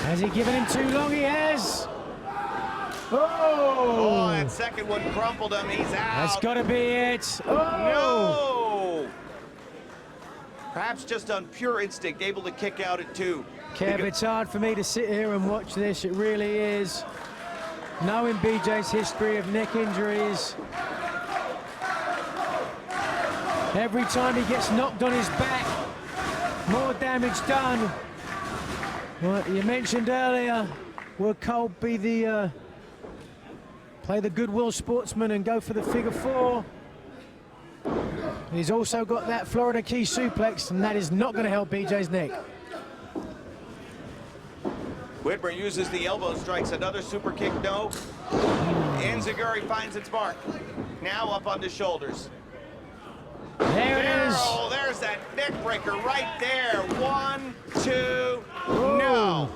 Has he given him too long? He has. Oh, Oh! that second one crumpled him. He's out. That's got to be it. Oh! No! Perhaps just on pure instinct, able to kick out at 2. Kev, it's hard for me to sit here and watch this. It really is. Knowing BJ's history of neck injuries, every time he gets knocked on his back, more damage done. Well, you mentioned earlier, will Cole be the play the goodwill sportsman and go for the figure 4? He's also got that Florida key suplex, and that is not going to help BJ's neck. Whitmer uses the elbow strikes, another super kick, no. Enziguri finds its mark. Now up on the shoulders. There it is. Oh, there's that neck breaker right there. 1, 2, no.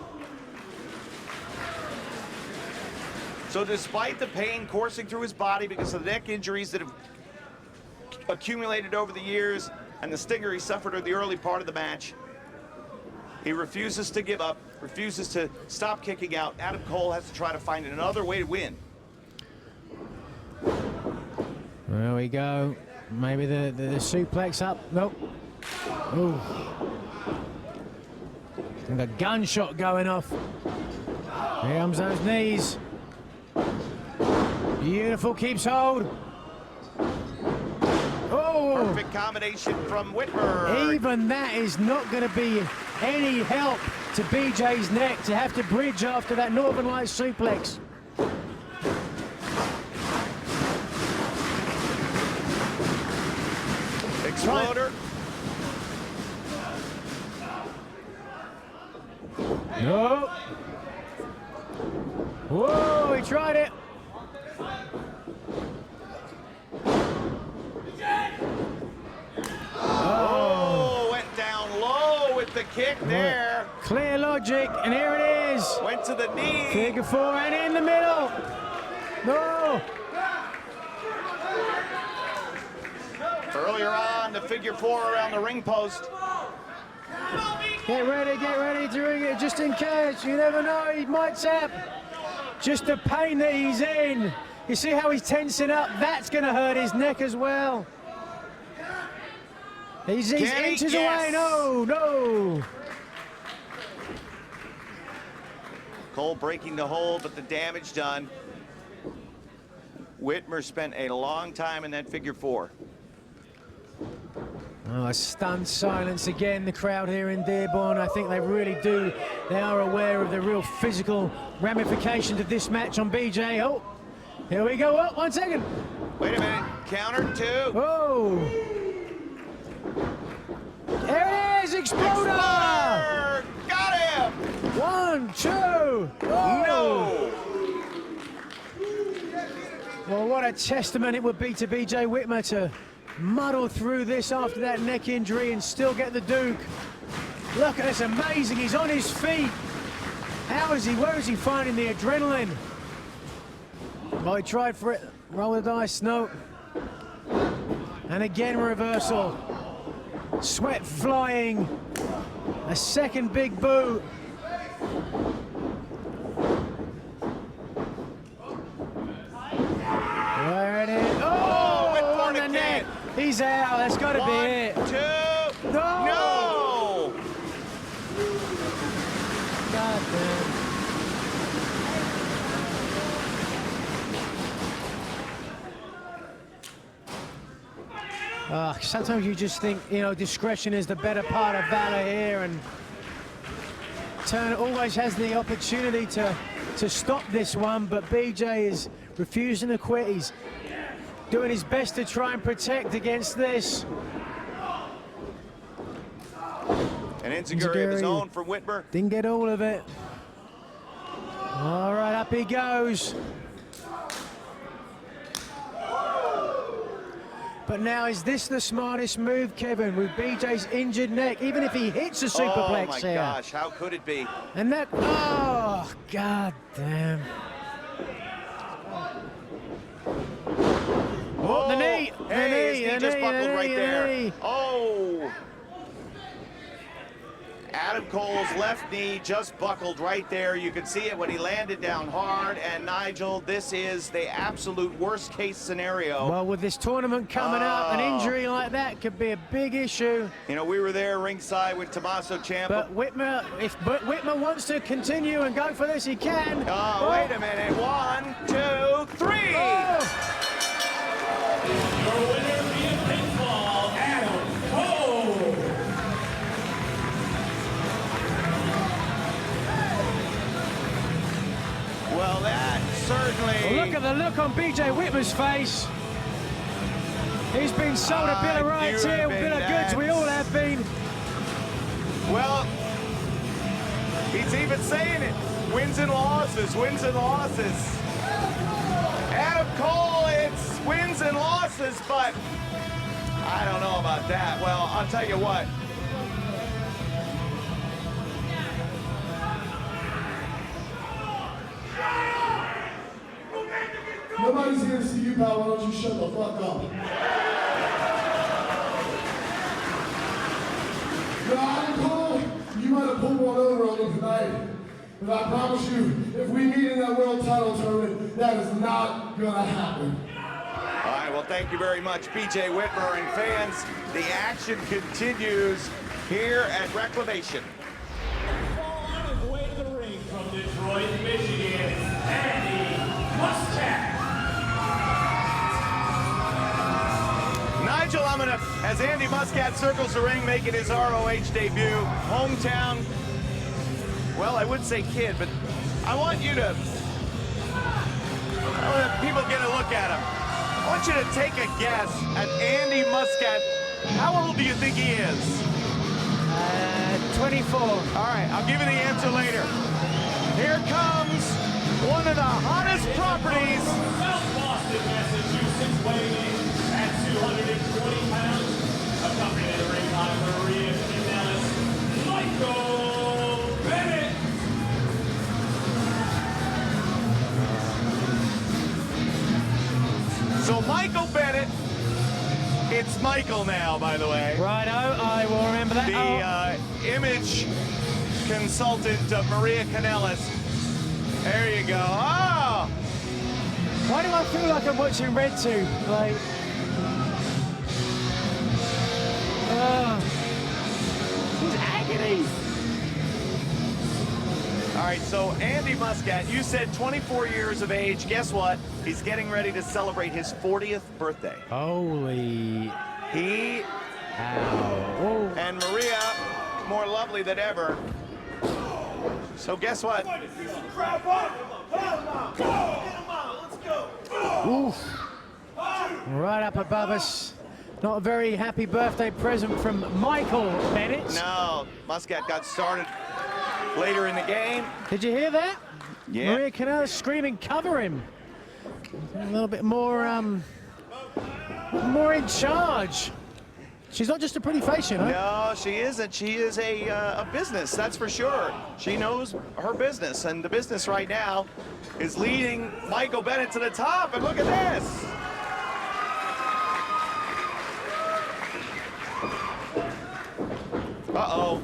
So despite the pain coursing through his body because of the neck injuries that have accumulated over the years and the stinger he suffered in the early part of the match, he refuses to give up, refuses to stop kicking out. Adam Cole has to try to find another way to win. There we go. Maybe the suplex up. Nope. Ooh. And a gunshot going off. Here comes those knees. Beautiful, keeps hold. Oh! Perfect combination from Whitmer. Even that is not going to be any help to BJ's neck to have to bridge after that Northern Lights suplex. Exploder. No. Whoa, he tried it. Oh, went down low with the kick there. Clear logic, and here it is. Went to the knee. Figure 4 and in the middle. No. Earlier on, the figure 4 around the ring post. Get ready to ring it just in case. You never know, he might tap. Just the pain that he's in. You see how he's tensing up? That's going to hurt his neck as well. He's inches away. No. Cole breaking the hold, but the damage done. Whitmer spent a long time in that figure 4. Oh, a stunned silence again, the crowd here in Dearborn. I think they really do. They are aware of the real physical ramifications of this match on BJ. Oh, here we go. Oh, 1 second. Wait a minute. Counter 2. Oh. There it is, Exploder! Got him! 1, 2. Oh. No! Well, what a testament it would be to BJ Whitmer to muddle through this after that neck injury and still get the Duke. Look at this, amazing. He's on his feet. Where is he finding the adrenaline? Well, he tried for it. Roll the dice, no. And again, reversal. Sweat flying. A second big boot. There it is. Oh, on the net. He's out. That's got to be it. 1, 2. No. No. God damn. Sometimes you just think, you know, discretion is the better part of valor here, and Turner always has the opportunity to stop this one, but BJ is refusing to quit. He's doing his best to try and protect against this. An enziguri of his own from Whitmer. Didn't get all of it. All right, up he goes. But now, is this the smartest move, Kevin, with BJ's injured neck? Even if he hits a superplex here. Oh, my gosh, how could it be? And that, oh, God damn. Oh, the knee, His knee just buckled right there. Oh. Adam Cole's left knee just buckled right there. You could see it when he landed down hard. And Nigel, this is the absolute worst case scenario. Well, with this tournament coming up, an injury like that could be a big issue. You know, we were there ringside with Tommaso Ciampa. But Whitmer, if Whitmer wants to continue and go for this, he can. Oh, wait a minute. 1, 2, 3. Oh. Your winner via pinfall, Adam Cole. Well, that certainly... Well, look at the look on BJ Whitmer's face. He's been sold a bill of rights here, a bill of goods. We all have been. Well, he's even saying it. Wins and losses, wins and losses. Adam Cole, it's wins and losses, but I don't know about that. Well, I'll tell you what. Nobody's here to see you, pal. Why don't you shut the fuck up? No, Adam Cole, you might have pulled one over on me tonight. But I promise you, if we meet in that world title tournament, that is not gonna happen. All right, well, thank you very much, BJ Whitmer and fans. The action continues here at Reclamation. On his way to the ring from Detroit, Michigan, Andy Muscat. Nigel, as Andy Muscat circles the ring, making his ROH debut, hometown, well, I would say kid, but I want people to get a look at him. I want you to take a guess at Andy Muscat. How old do you think he is? 24. All right, I'll give you the answer later. Here comes one of the hottest properties. South Boston, Massachusetts, weighing in at 220 pounds. Accompanying the ring on Maria Canales, Michael Bennett. So Michael Bennett, it's Michael now, by the way. Righto, I will remember that. image consultant Maria Kanellis. There you go. Oh! Why do I feel like I'm watching RedTube? Like, this is agony. All right, so Andy Muscat, you said 24 years of age. Guess what? He's getting ready to celebrate his 40th birthday. Holy He cow. and Maria, more lovely than ever. So guess what? Oof. Right up above us. Not a very happy birthday present from Michael Bennett. No, Muscat got started later in the game. Did you hear that? Yeah. Maria Kanellis screaming, cover him. A little bit more in charge. She's not just a pretty face, you know. No, she isn't. She is a business, that's for sure. She knows her business, and the business right now is leading Michael Bennett to the top, and look at this. Uh-oh.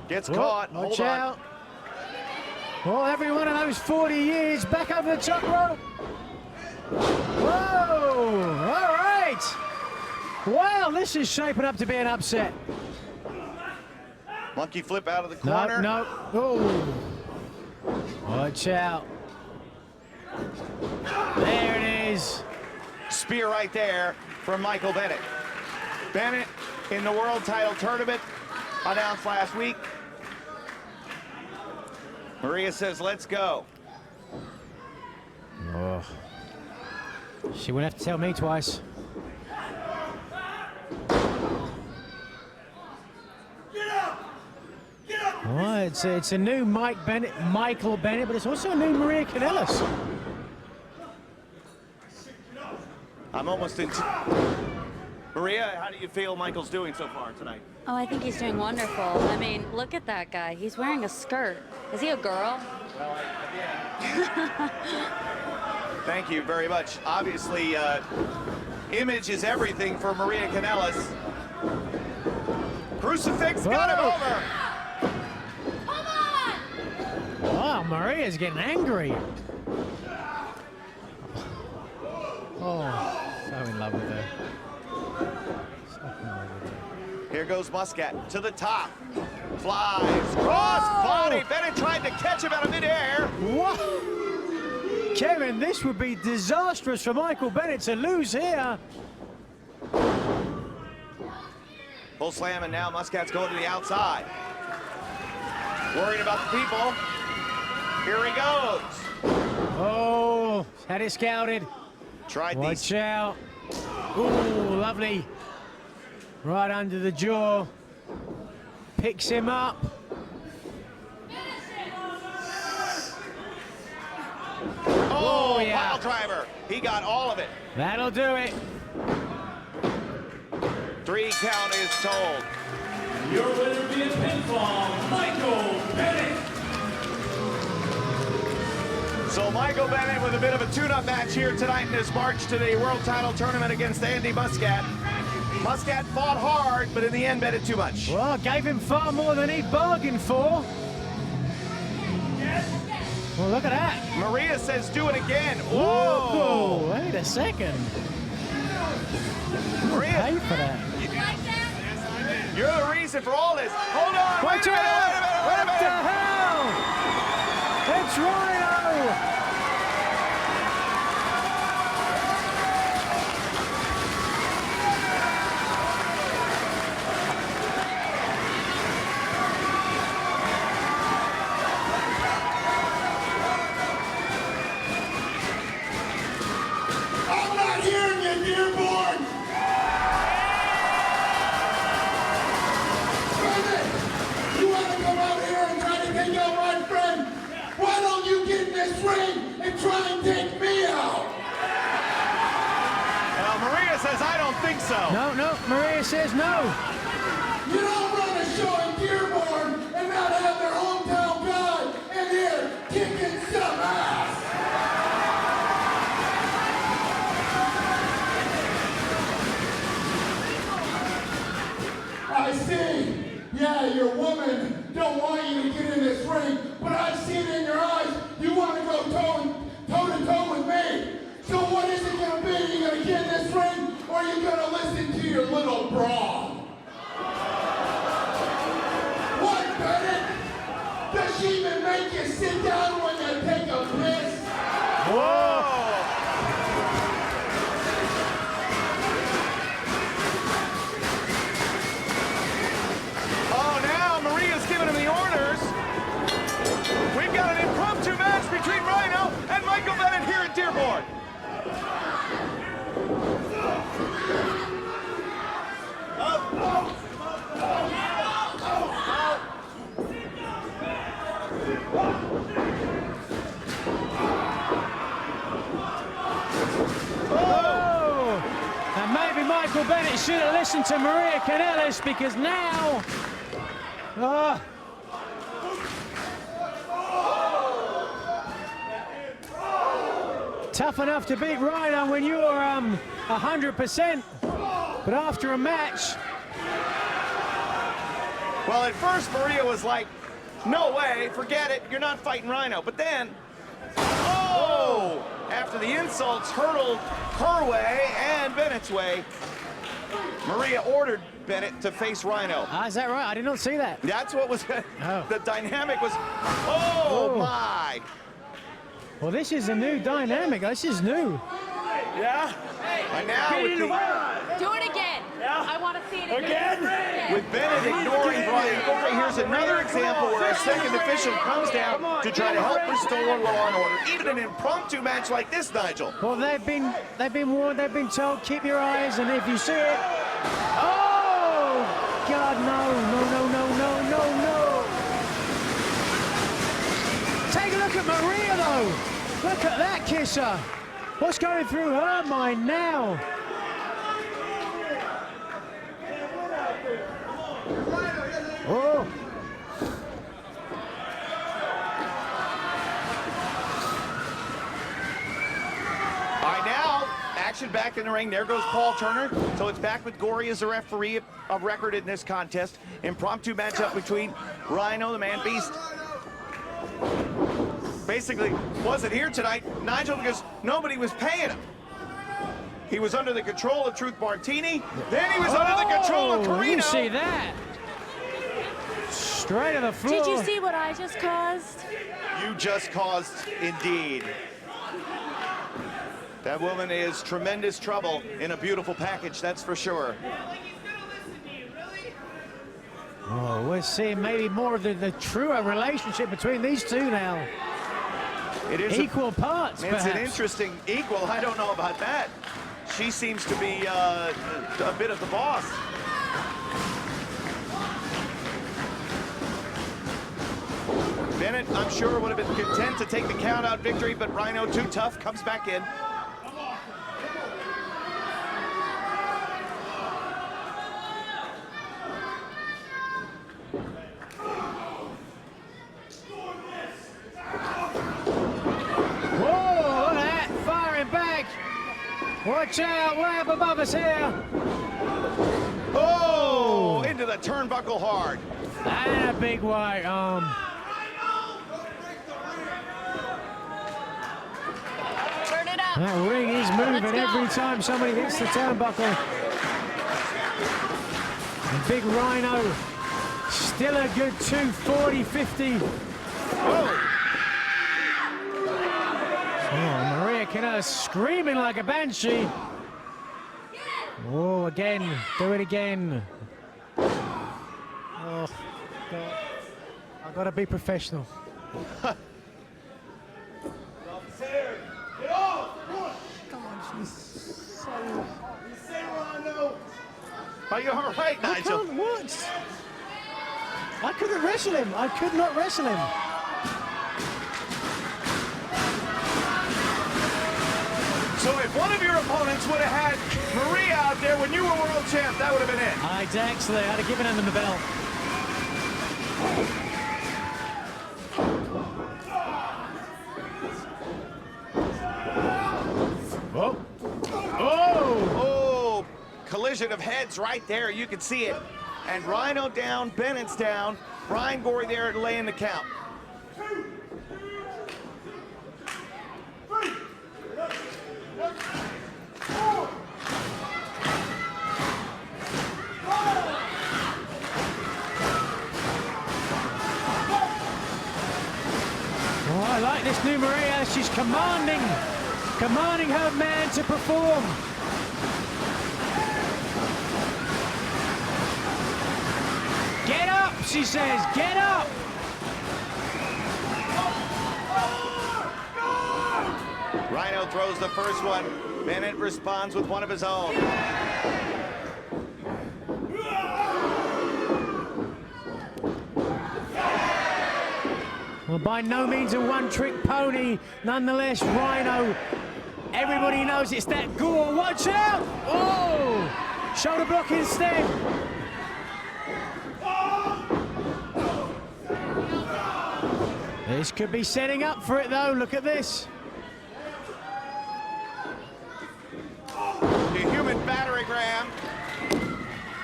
Gets caught. Watch Hold on. out. Well, every one of those 40 years back over the top rope. Whoa! All right. Wow, this is shaping up to be an upset. Monkey flip out of the corner. No. Oh. Watch out. There it is. Spear right there from Michael Bennett. Bennett in the world title tournament announced last week. Maria says, let's go. Oh. She wouldn't have to tell me twice. Oh, it's a new Michael Bennett, but it's also a new Maria Kanellis. I'm almost in. Maria, how do you feel Michael's doing so far tonight? Oh, I think he's doing wonderful. I mean, look at that guy. He's wearing a skirt. Is he a girl? Well, thank you very much. Obviously, image is everything for Maria Kanellis. Crucifix got him over. Wow, Maria's getting angry. Oh, so in love with her. So in love with her. Here goes Muscat to the top. Flies, cross body. Bennett tried to catch him out of midair. What? Kevin, this would be disastrous for Michael Bennett to lose here. Full slam, and now Muscat's going to the outside. Worried about the people. Here he goes. Oh, had it scouted. Tried Watch these. out. Ooh, lovely. Right under the jaw. Picks him up. Oh, yeah. pile driver. He got all of it. That'll do it. 3 count is told. Your winner via pinfall, Michael Bennett. So Michael Bennett with a bit of a tune-up match here tonight in his march to the world title tournament against Andy Muscat. Muscat fought hard, but in the end Bennett too much. Well, gave him far more than he'd bargained for. Well, look at that. Maria says do it again. Whoa, Whoa! wait a second. Maria, Pay for that. you're the reason for all this. Hold on, Watch wait a minute, out! wait a minute, What wait a the minute. hell? It's Rhino! I'm not hearing you, Dearborn! Bennett, you want to come out here and try to take out my friend? Why don't you get in this ring and try and take me out? Maria says I don't think so. No, Maria says no. You don't run a show in Dearborn and not have their hometown guy in here kicking some ass! I see. Yeah, you're one little broad. What, Bennett? Does she even make you sit down when you take a piss? Whoa! Oh, now Maria's giving him the orders. We've got an impromptu match between Rhino and Michael Bennett here at Dearborn. And maybe Michael Bennett should have listened to Maria Kanellis, because now, tough enough to beat Rhino when you're 100%, but after a match. Well, at first Maria was like, no way, forget it, you're not fighting Rhino. But then, oh! After the insults hurtled her way and Bennett's way, Maria ordered Bennett to face Rhino. Is that right? I did not see that. That's what was, Oh. the dynamic was, oh my! Well, this is a new dynamic. This is new. Yeah? And now with the, Do it again. I want to see it Again? with Bennett ignoring Brian Corey, here's another example where a second official comes down to try to help restore law and order. Even an impromptu match like this, Nigel. Well, they've been warned. They've been told, keep your eyes, and if you see it, oh God, no! Take a look at Maria, though. Look at that kisser. What's going through her mind now? Oh. All right, now, action back in the ring. There goes Paul Turner. So it's back with Gory as the referee of record in this contest. Impromptu matchup between Rhino, the Man Beast. Basically, wasn't here tonight, Nigel, because nobody was paying him. He was under the control of Truth Martini. Then he was under the control of Carino. You see that? Straight to the floor. Did you see what I just caused? You just caused, indeed. That woman is tremendous trouble in a beautiful package, that's for sure. Oh, we're seeing maybe more of the truer relationship between these two now. It is Equal parts, It's perhaps. an interesting equal. I don't know about that. She seems to be a bit of the boss. Bennett, I'm sure, would have been content to take the count-out victory, but Rhino, too tough, comes back in. Whoa, look at that, firing back. Watch out, way up above us here. Oh, into the turnbuckle hard. And a big white arm. Turn it up. That ring is moving Let's go. every time somebody hits the turnbuckle. And Big Rhino, still a good 240, 50. Oh, Oh, Maria Kanellis screaming like a banshee. Oh, again, do it again. Oh, God. I've got to be professional. are you all right, I Nigel? can't, what? I couldn't wrestle him. I could not wrestle him. So if one of your opponents would have had Maria out there when you were world champ, that would have been it. Actually, I'd have given him the belt. Oh. Oh! Oh, collision of heads right there. You can see it. And Rhino down, Bennett's down. Brian Gory there laying the count. Oh, I like this new Maria. She's commanding her man to perform. Get up, she says, get up. Rhino throws the first one. Bennett responds with one of his own. Well, by no means a one-trick pony. Nonetheless, Rhino, everybody knows it's that gore. Watch out! Oh! Shoulder block instead. This could be setting up for it, though. Look at this. The human battering ram.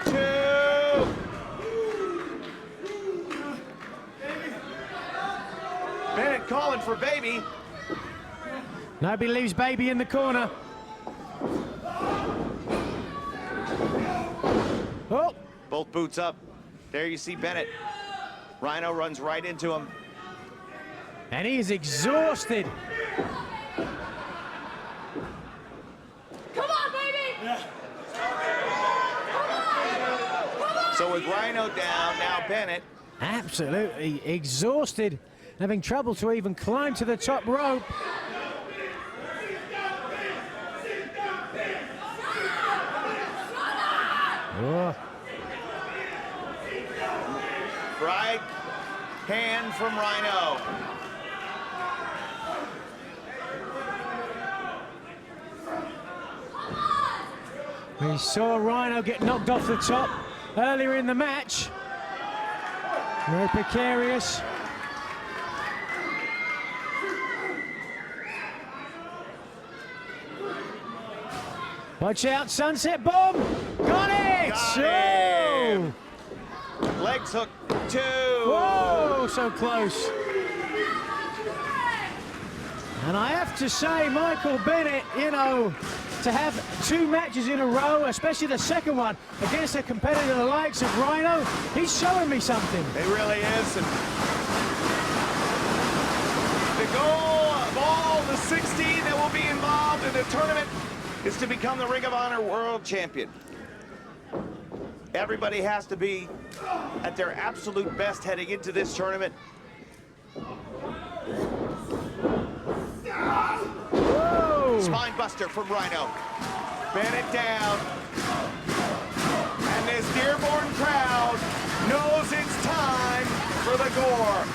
2. Bennett calling for baby. Nobody leaves baby in the corner. Oh! Both boots up. There you see Bennett. Rhino runs right into him. And he is exhausted. Come on, baby! So with Rhino down, now Bennett. Absolutely exhausted. Having trouble to even climb to the top rope. Oh. Right hand from Rhino. We saw Rhino get knocked off the top earlier in the match. Very precarious. Watch out, sunset bomb! Got it! Got him. Oh! Legs hook 2. Whoa, so close. And I have to say, Michael Bennett, you know, to have 2 matches in a row, especially the second one, against a competitor the likes of Rhino, he's showing me something. It really is. And the goal of all the 16 that will be involved in the tournament is to become the Ring of Honor World Champion. Everybody has to be at their absolute best heading into this tournament. Whoa! Spine buster from Rhino. Bennett down. And this Dearborn crowd knows it's time for the gore.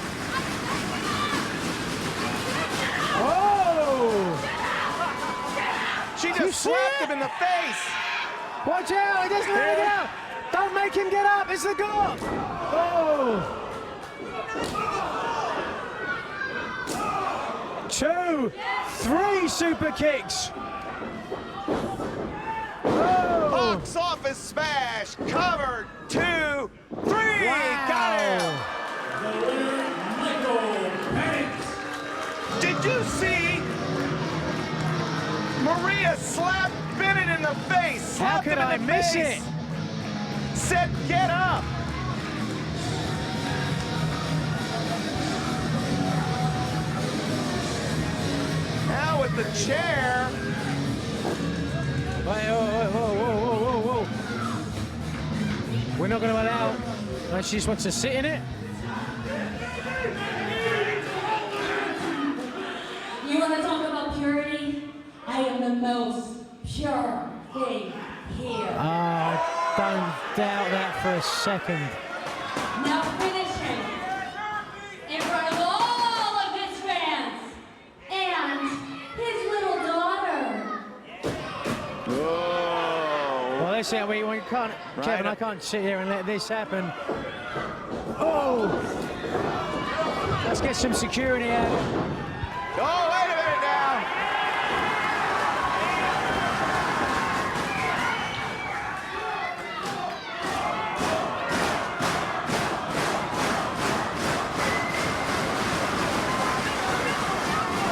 Oh! She You just see slapped it? him in the face. Watch out, he doesn't let it get out. Don't make him get up, it's the goal. Oh! 2, 3 super kicks. Oh! Box office smash. Covered. 2, 3. Got him. The winner, Michael Bennett. Did you see Maria slap Bennett in the face? How Slapped could him in I the miss face. it? Said, get up. Now with the chair. Wait, whoa. We're not going to allow. She just wants to sit in it. You want to talk about purity? I am the most pure thing here. Don't doubt that for a second. Now finish him in front of all of his fans and his little daughter. Oh. Well, let's see. We can't, Kevin. I can't sit here and let this happen. Oh! Let's get some security out. Oh, wait a minute now.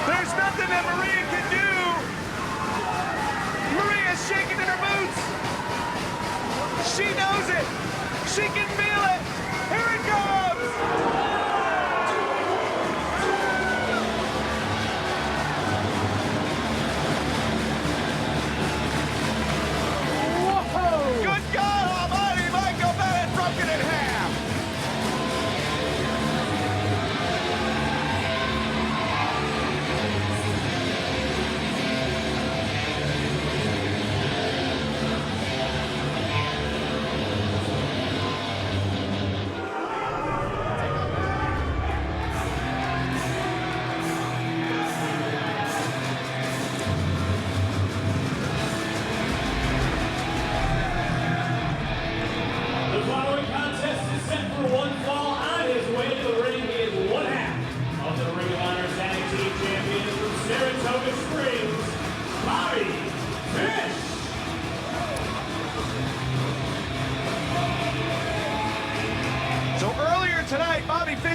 There's nothing that Maria can do. Maria's shaking in her boots. She knows it. She can feel it. Here it comes.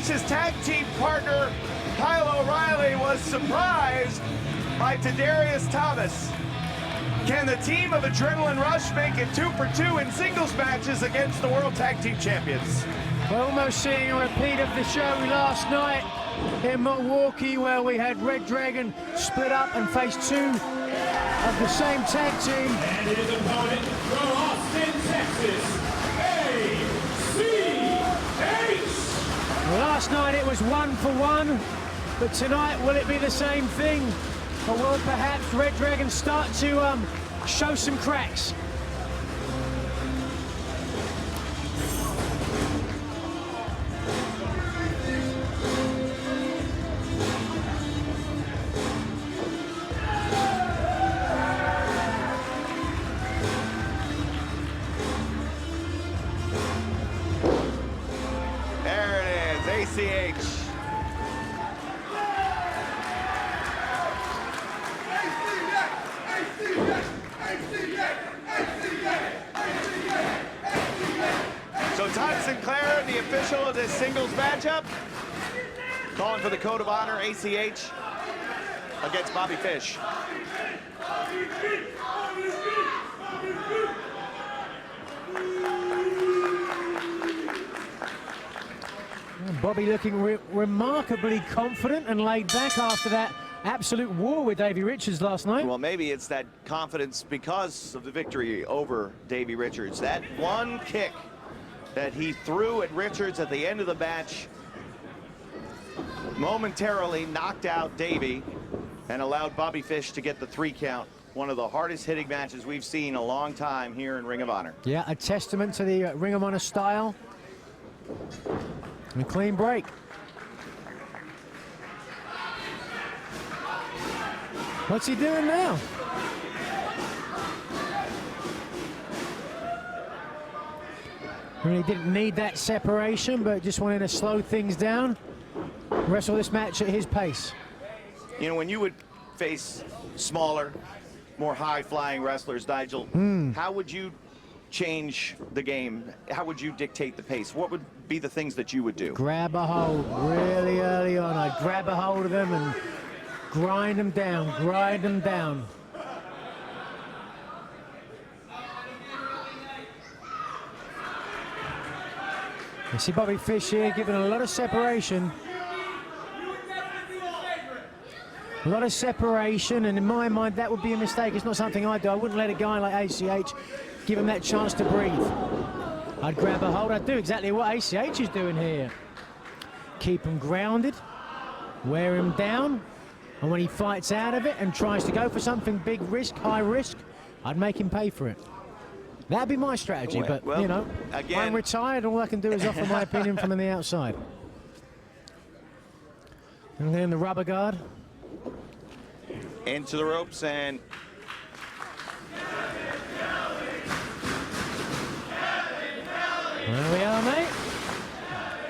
Fish's tag team partner, Kyle O'Reilly, was surprised by Tadarius Thomas. Can the team of Adrenaline Rush make it 2 for 2 in singles matches against the World Tag Team Champions? We're almost seeing a repeat of the show last night in Milwaukee, where we had Red Dragon split up and face 2 of the same tag team. And his opponent from Austin, Texas, ACH. Last night it was 1 for 1, but tonight will it be the same thing? Or will perhaps Red Dragon start to show some cracks? There it is, ACH. So Todd Sinclair, the official of this singles matchup, calling for the code of honor, ACH against Bobby Fish. Bobby looking remarkably confident and laid back after that absolute war with Davey Richards last night. Well, maybe it's that confidence because of the victory over Davey Richards. That one kick that he threw at Richards at the end of the match momentarily knocked out Davey and allowed Bobby Fish to get the 3 count. One of the hardest hitting matches we've seen in a long time here in Ring of Honor. Yeah, a testament to the Ring of Honor style. And a clean break. What's he doing now? I mean, he didn't need that separation, but just wanted to slow things down. Wrestle this match at his pace. You know, when you would face smaller, more high-flying wrestlers, Nigel, how would you change the game? How would you dictate the pace? What would be the things that you would do? Grab a hold really early on. I'd grab a hold of them and grind them down, grind them down. You see Bobby Fish here giving a lot of separation. A lot of separation, and in my mind, that would be a mistake. It's not something I do. I wouldn't let a guy like ACH give him that chance to breathe. I'd grab a hold. I'd do exactly what ACH is doing here. Keep him grounded, wear him down, and when he fights out of it and tries to go for something big risk, high risk, I'd make him pay for it. That'd be my strategy, but, well, you know, again, I'm retired. All I can do is offer my opinion from the outside. And then the rubber guard. Into the ropes and There we are, mate.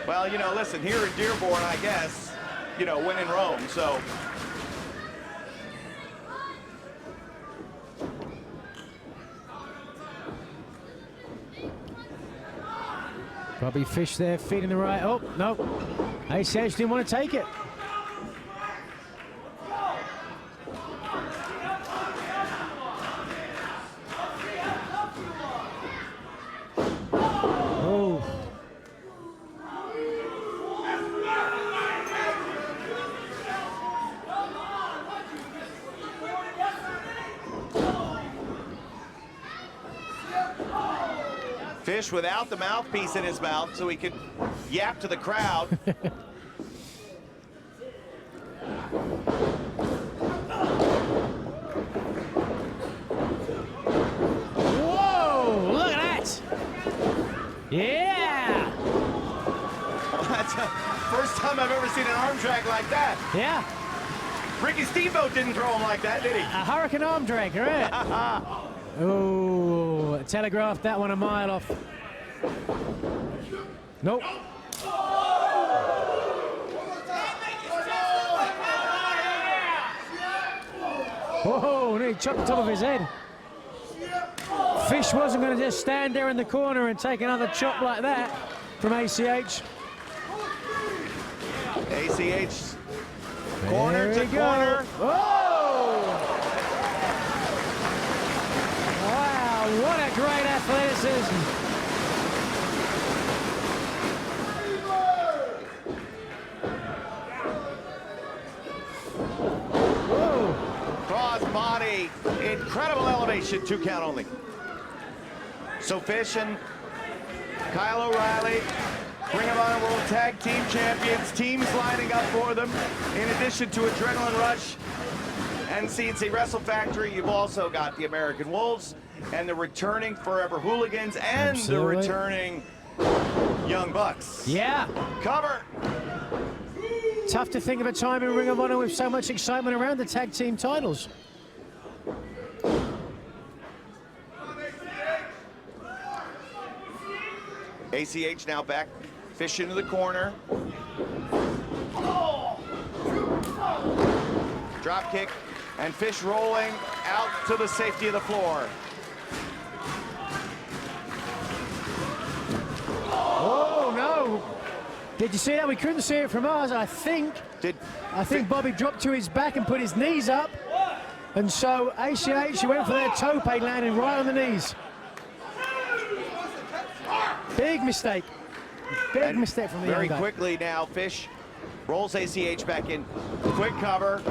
well, you know, listen, here in Dearborn, I guess, you know, when in Rome, so. Bobby Fish there, feet in the right. Oh, no. ACH didn't want to take it. Oh. Fish without the mouthpiece in his mouth so he could yap to the crowd. Whoa, look at that. Yeah. Well, that's the first time I've ever seen an arm drag like that. Yeah. Ricky Steamboat didn't throw him like that, did he? A hurricane arm drag, right? Oh, telegraphed that one a mile off. Nope. Whoa, and he chopped the top of his head. Fish wasn't going to just stand there in the corner and take another chop like that from ACH. ACH corner to There we go. corner. Oh! Wow, what a great athleticism. Whoa. Cross body, incredible elevation, 2 count only. So Fish and Kyle O'Reilly, Ring of Honor World Tag Team Champions, teams lining up for them. In addition to Adrenaline Rush and CNC Wrestle Factory, you've also got the American Wolves and the returning Forever Hooligans and Absolutely. the returning Young Bucks. Yeah. Cover. Tough to think of a time in Ring of Honor with so much excitement around the tag team titles. ACH now back, Fish into the corner. Drop kick, and Fish rolling out to the safety of the floor. Oh, no. Did you see that? We couldn't see it from ours, I think. I think Bobby dropped to his back and put his knees up. And so ACH went for their tope, landing right on the knees. Big mistake. Big mistake from the Very young guy. quickly now, Fish rolls ACH back in. Quick cover.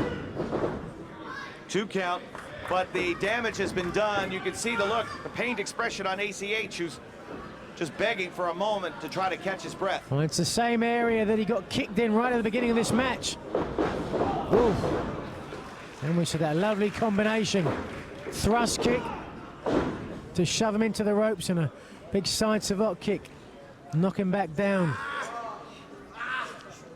2 count. But the damage has been done. You can see the look, the pained expression on ACH, who's just begging for a moment to try to catch his breath. Well, it's the same area that he got kicked in right at the beginning of this match. Ooh. And we saw that lovely combination. Thrust kick to shove him into the ropes and a big side savate kick. Knock him back down.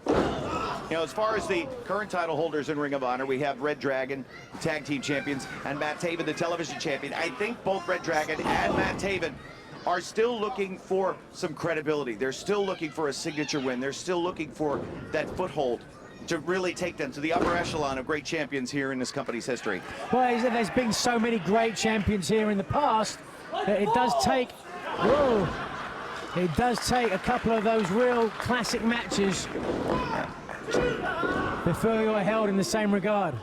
You know, as far as the current title holders in Ring of Honor, we have Red Dragon, the tag team champions, and Matt Taven, the television champion. I think both Red Dragon and Matt Taven are still looking for some credibility. They're still looking for a signature win. They're still looking for that foothold to really take them to the upper echelon of great champions here in this company's history. Well, there's been so many great champions here in the past that it does take, whoa, it does take a couple of those real classic matches before you are held in the same regard.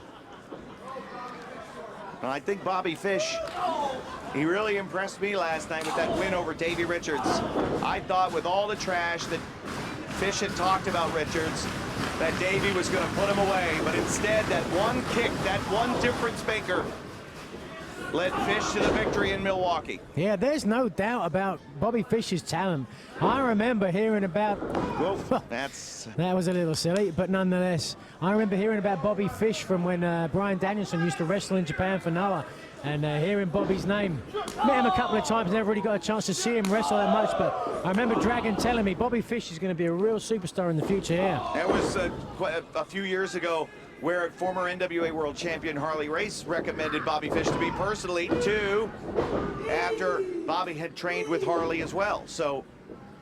And I think Bobby Fish, he really impressed me last night with that win over Davey Richards. I thought with all the trash that Fish had talked about Richards, that Davey was going to put him away, but instead that one kick, that one difference maker, led Fish to the victory in Milwaukee. Yeah, there's no doubt about Bobby Fish's talent. I remember hearing about... Whoa, that's... That was a little silly, but nonetheless, I remember hearing about Bobby Fish from when Bryan Danielson used to wrestle in Japan for Noah, and hearing Bobby's name. Met him a couple of times, never really got a chance to see him wrestle that much, but I remember Dragon telling me Bobby Fish is going to be a real superstar in the future here. That was a few years ago where former NWA World Champion Harley Race recommended Bobby Fish to me personally, too, after Bobby had trained with Harley as well. So,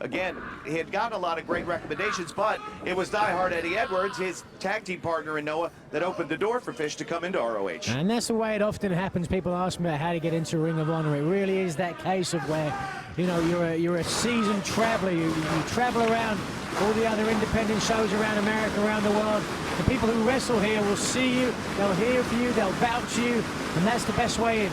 again, he had gotten a lot of great recommendations, but it was diehard Eddie Edwards, his tag team partner in Noah, that opened the door for Fish to come into ROH. And that's the way it often happens. People ask me how to get into Ring of Honor. It really is that case of where, you know, you're a seasoned traveler. You travel around all the other independent shows around America, around the world. The people who wrestle here will see you, they'll hear for you, they'll vouch you, and that's the best way in.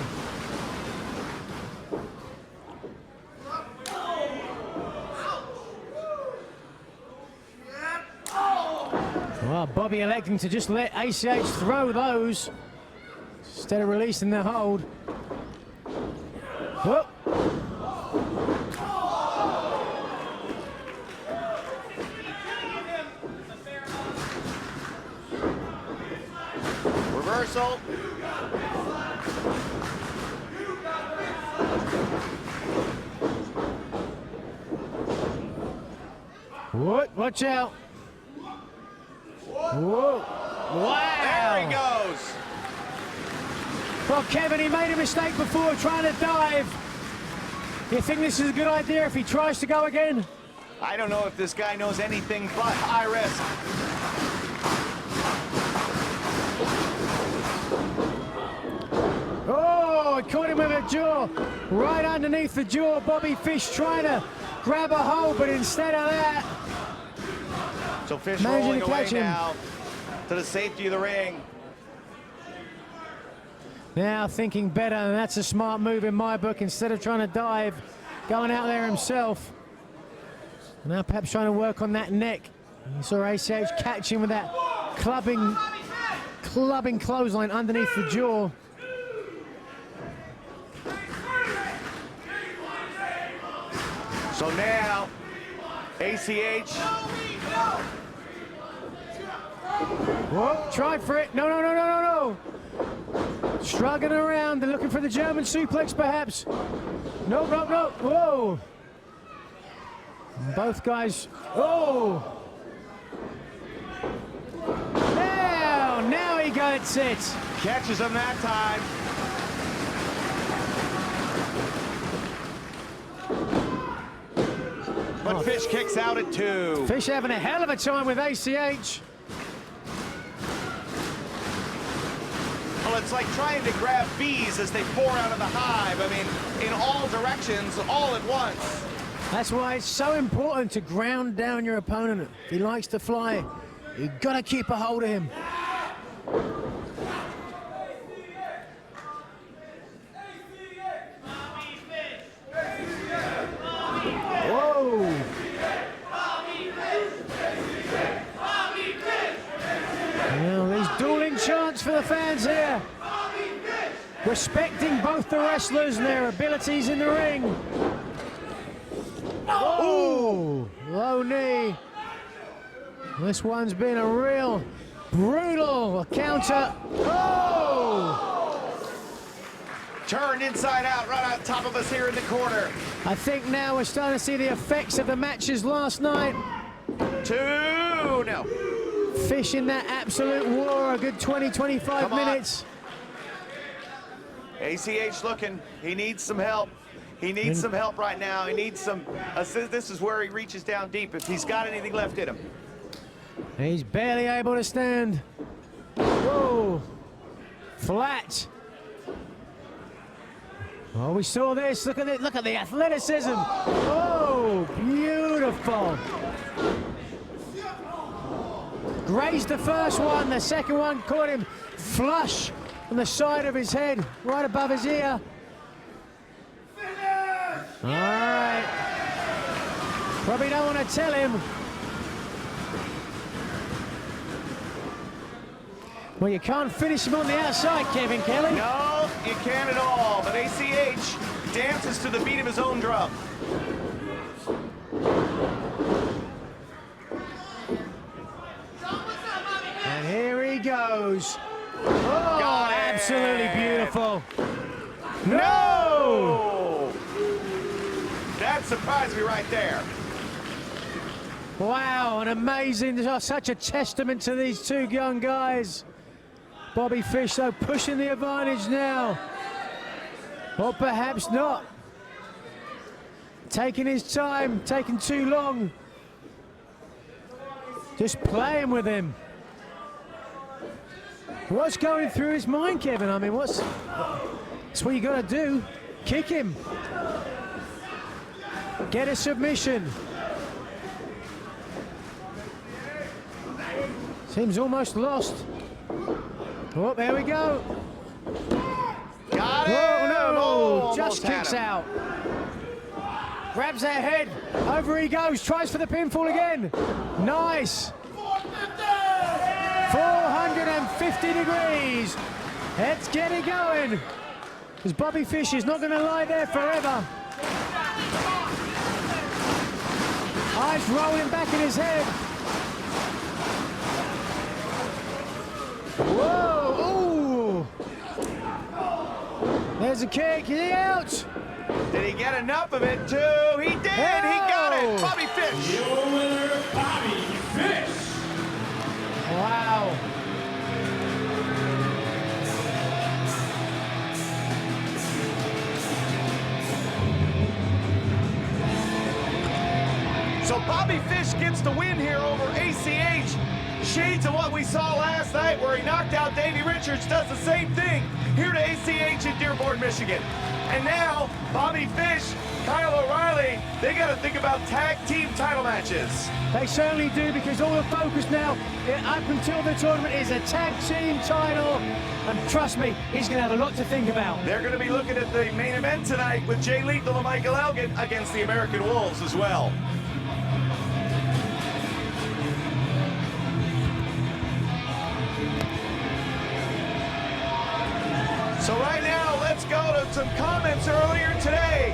Well, Bobby electing to just let ACH throw those instead of releasing the hold. Whoop. Reversal. What? Watch out. Whoa. Wow. There he goes. Well, Kevin, he made a mistake before trying to dive. You think this is a good idea if he tries to go again? I don't know if this guy knows anything but high risk. Oh, it caught him with a jaw. Right underneath the jaw. Bobby Fish trying to grab a hold, but instead of that, So Fish managing rolling to away catch him. now to the safety of the ring. Now thinking better, and that's a smart move in my book. Instead of trying to dive, going out there himself. Now perhaps trying to work on that neck. You saw ACH catch him with that clubbing clothesline underneath the jaw. So now, ACH. Whoa, tried for it. No, no, no, no, no, no. Struggling around. They're looking for the German suplex, perhaps. No, no, no. Whoa. Both guys. Oh. Now he gets it. Catches him that time. But Fish kicks out at 2. Fish having a hell of a time with ACH. Well, it's like trying to grab bees as they pour out of the hive. I mean, in all directions, all at once. That's why it's so important to ground down your opponent. If he likes to fly, you've got to keep a hold of him. Whoa! Now these dueling chants for the fans here. Respecting both the wrestlers and their abilities in the ring. Oh! Low knee. This one's been a real brutal counter. Oh! Turned inside out, right on top of us here in the corner. I think now we're starting to see the effects of the matches last night. 2, no. Fish in that absolute war, a good 20, 25 Come on. minutes. ACH looking. He needs some help. He needs some help right now. He needs some assist. This is where he reaches down deep if he's got anything left in him. He's barely able to stand. Whoa. Flat. Oh, we saw this. Look at it. Look at the athleticism. Oh, beautiful. Grazed the first one. The second one caught him flush on the side of his head, right above his ear. All right. Probably don't want to tell him. Well, you can't finish him on the outside, Kevin Kelly. No, you can't at all. But ACH dances to the beat of his own drum. And here he goes. Oh, absolutely beautiful. No! That surprised me right there. Wow, an amazing, such a testament to these two young guys. Bobby Fish, though, pushing the advantage now. Or perhaps not. Taking his time, taking too long. Just playing with him. What's going through his mind, Kevin? I mean, that's what you got to do. Kick him. Get a submission. Seems almost lost. Oh, there we go. Got it. Oh, no. Almost Just had kicks him. out. Grabs that head. Over he goes. Tries for the pinfall again. Nice. 450 degrees. Let's get it going. Because Bobby Fish is not going to lie there forever. Eyes rolling back in his head. Whoa! Ooh! There's a kick. Is he out? Did he get enough of it, too? He did! He got it! Bobby Fish! Your winner, Bobby Fish. Wow. So Bobby Fish gets the win here over ACH. Shades of what we saw last night where he knocked out Davey Richards does the same thing here to ACH in Dearborn, Michigan. And now, Bobby Fish, Kyle O'Reilly, they got to think about tag team title matches. They certainly do, because all the focus now, up until the tournament, is a tag team title. And trust me, he's going to have a lot to think about. They're going to be looking at the main event tonight with Jay Lethal and Michael Elgin against the American Wolves as well. So right now, let's go to some comments earlier today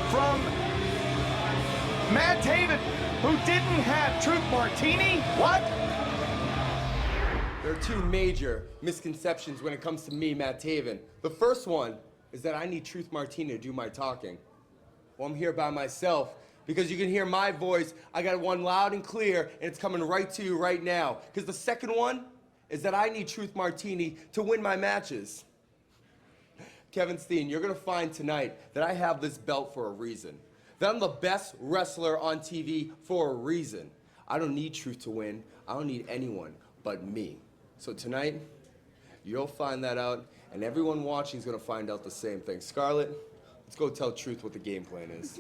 from Matt Taven, who didn't have Truth Martini. What? There are two major misconceptions when it comes to me, Matt Taven. The first one is that I need Truth Martini to do my talking. Well, I'm here by myself because you can hear my voice. I got one loud and clear, and it's coming right to you right now. Because the second one is that I need Truth Martini to win my matches. Kevin Steen, you're gonna find tonight that I have this belt for a reason. That I'm the best wrestler on TV for a reason. I don't need Truth to win. I don't need anyone but me. So tonight, you'll find that out, and everyone watching is gonna find out the same thing. Scarlett, let's go tell Truth what the game plan is.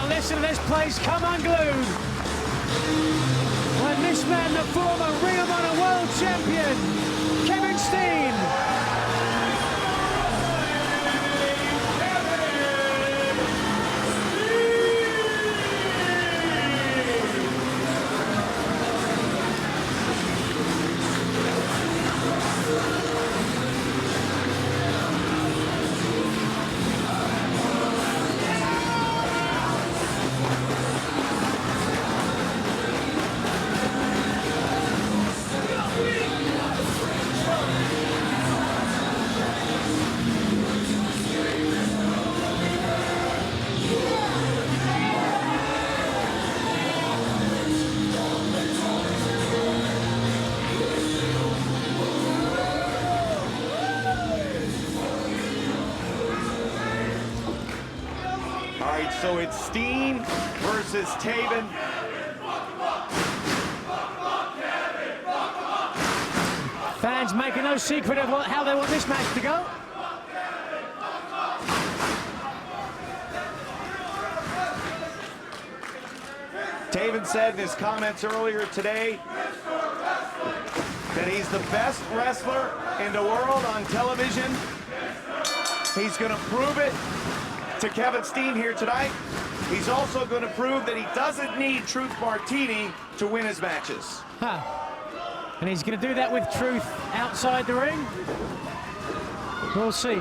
Listen to this place come unglued. When this man, the former Ring of Honor World Champion, Kevin Steen. So it's Steen versus Taven. Fans making no secret of how they want this match to go. Taven said in his comments earlier today that he's the best wrestler in the world on television. He's going to prove it to Kevin Steen here tonight. He's also going to prove that he doesn't need Truth Martini to win his matches. Huh. And he's going to do that with Truth outside the ring. We'll see.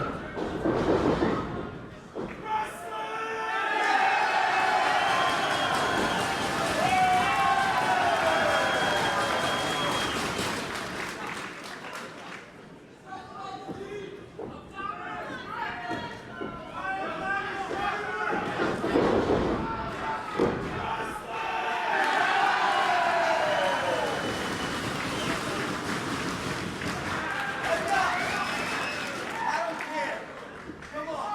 Come on.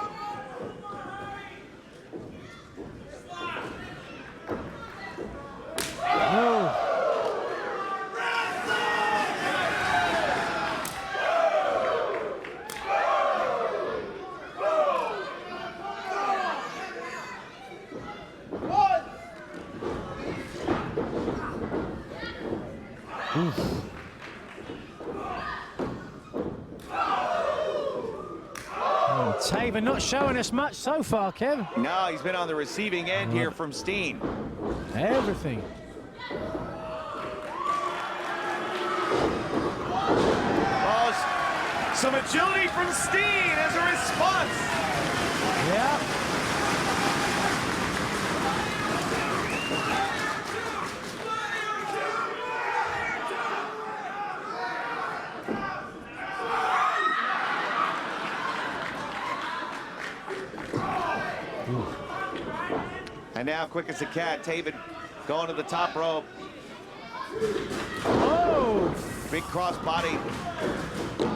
Oh, Taven not showing us much so far, Kev. No, he's been on the receiving end here from Steen. Everything. Oh, some agility from Steen as a response. Yeah. And now, quick as a cat, Taven going to the top rope. Oh! Big cross body.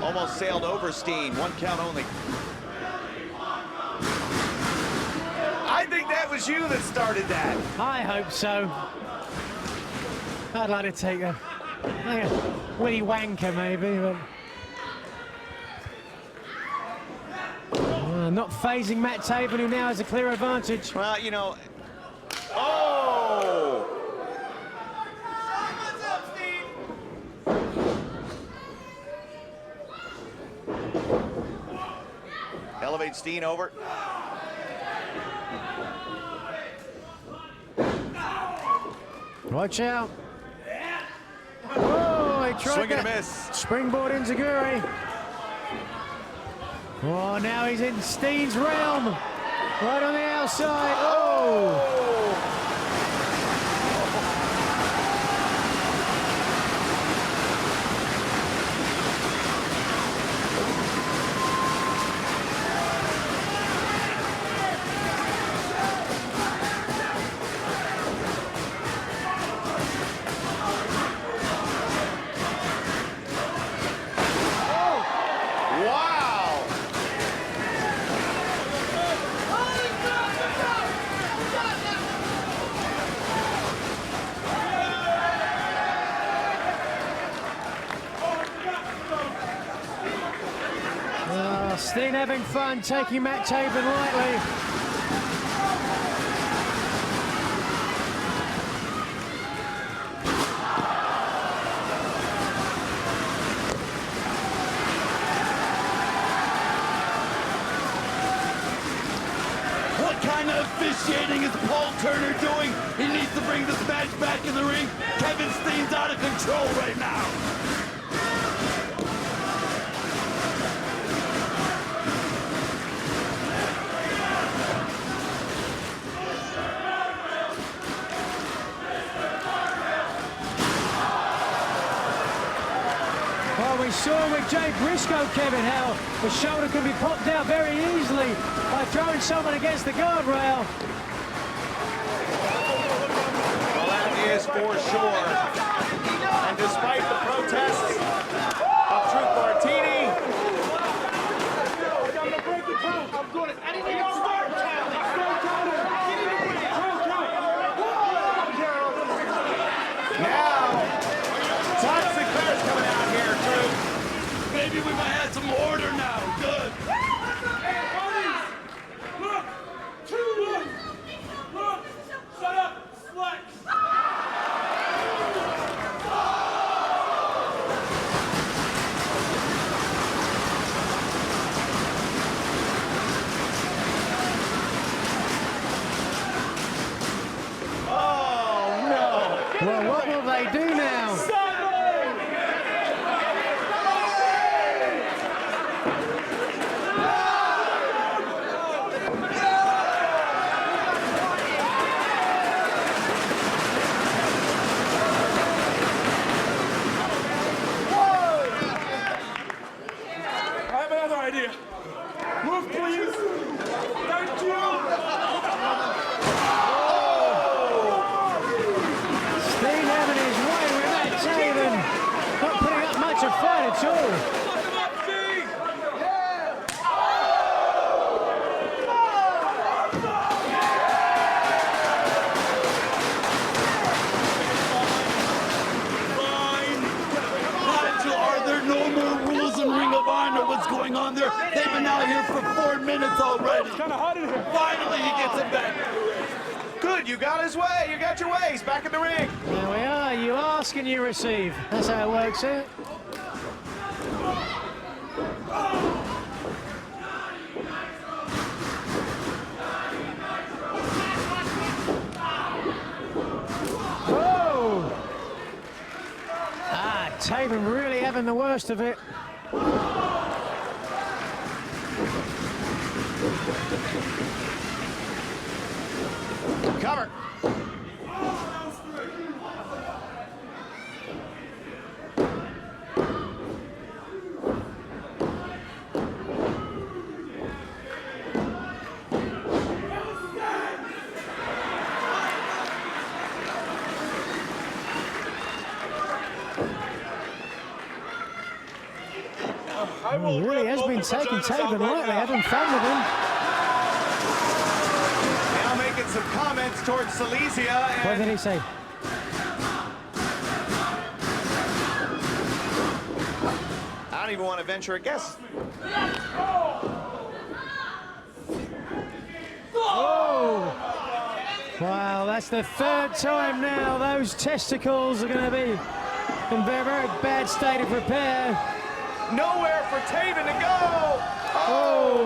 Almost sailed over Steen. 1 count only. I think that was you that started that. I hope so. I'd like to take a Willy Wanker maybe, but not phasing Matt Taven, who now has a clear advantage. Well, you know. Oh! Elevate Steen over. Watch out. Oh, he tried Swing and a that miss. springboard enziguri. Oh, now he's in Steen's realm. Right on the outside. Oh! Wow! Steen having fun, taking Matt Taven lightly. What kind of officiating is Paul Turner doing? He needs to bring this match back in the ring. Kevin Steen's out of control right now. Well, we saw with Jay Briscoe, Kevin, how the shoulder can be popped out very easily by throwing someone against the guardrail. Well, that is for sure. And despite the protests of Truth Martini, now Toxic Bear's coming out here, Truth. Maybe we might have some order now. Good. Look! Look! Shut up! Flex! Oh, no. Well, what will they do now? I have another idea. Move, please. Thank you. Steen having his way with Matt Taven. Not putting up much of a fight at all. Look him up, Steve. Fine. Nigel, are there no more rules in Ring of Honor? What's going on there? They've been out here for 4 minutes already. Kind of hot in here. Finally, he gets it back. Good. You got his way. You got your way. He's back in the ring. There we are. You ask and you receive. That's how it works, eh? Oh! Ah, Taven really having the worst of it. Cover. He really has been taking Taven lightly, having fun with him. Now making some comments towards Silesia. What did he say? I don't even want to venture a guess. Oh! Wow, that's the third time now. Those testicles are going to be in a very, very bad state of repair. Nowhere for Taven to go. Oh!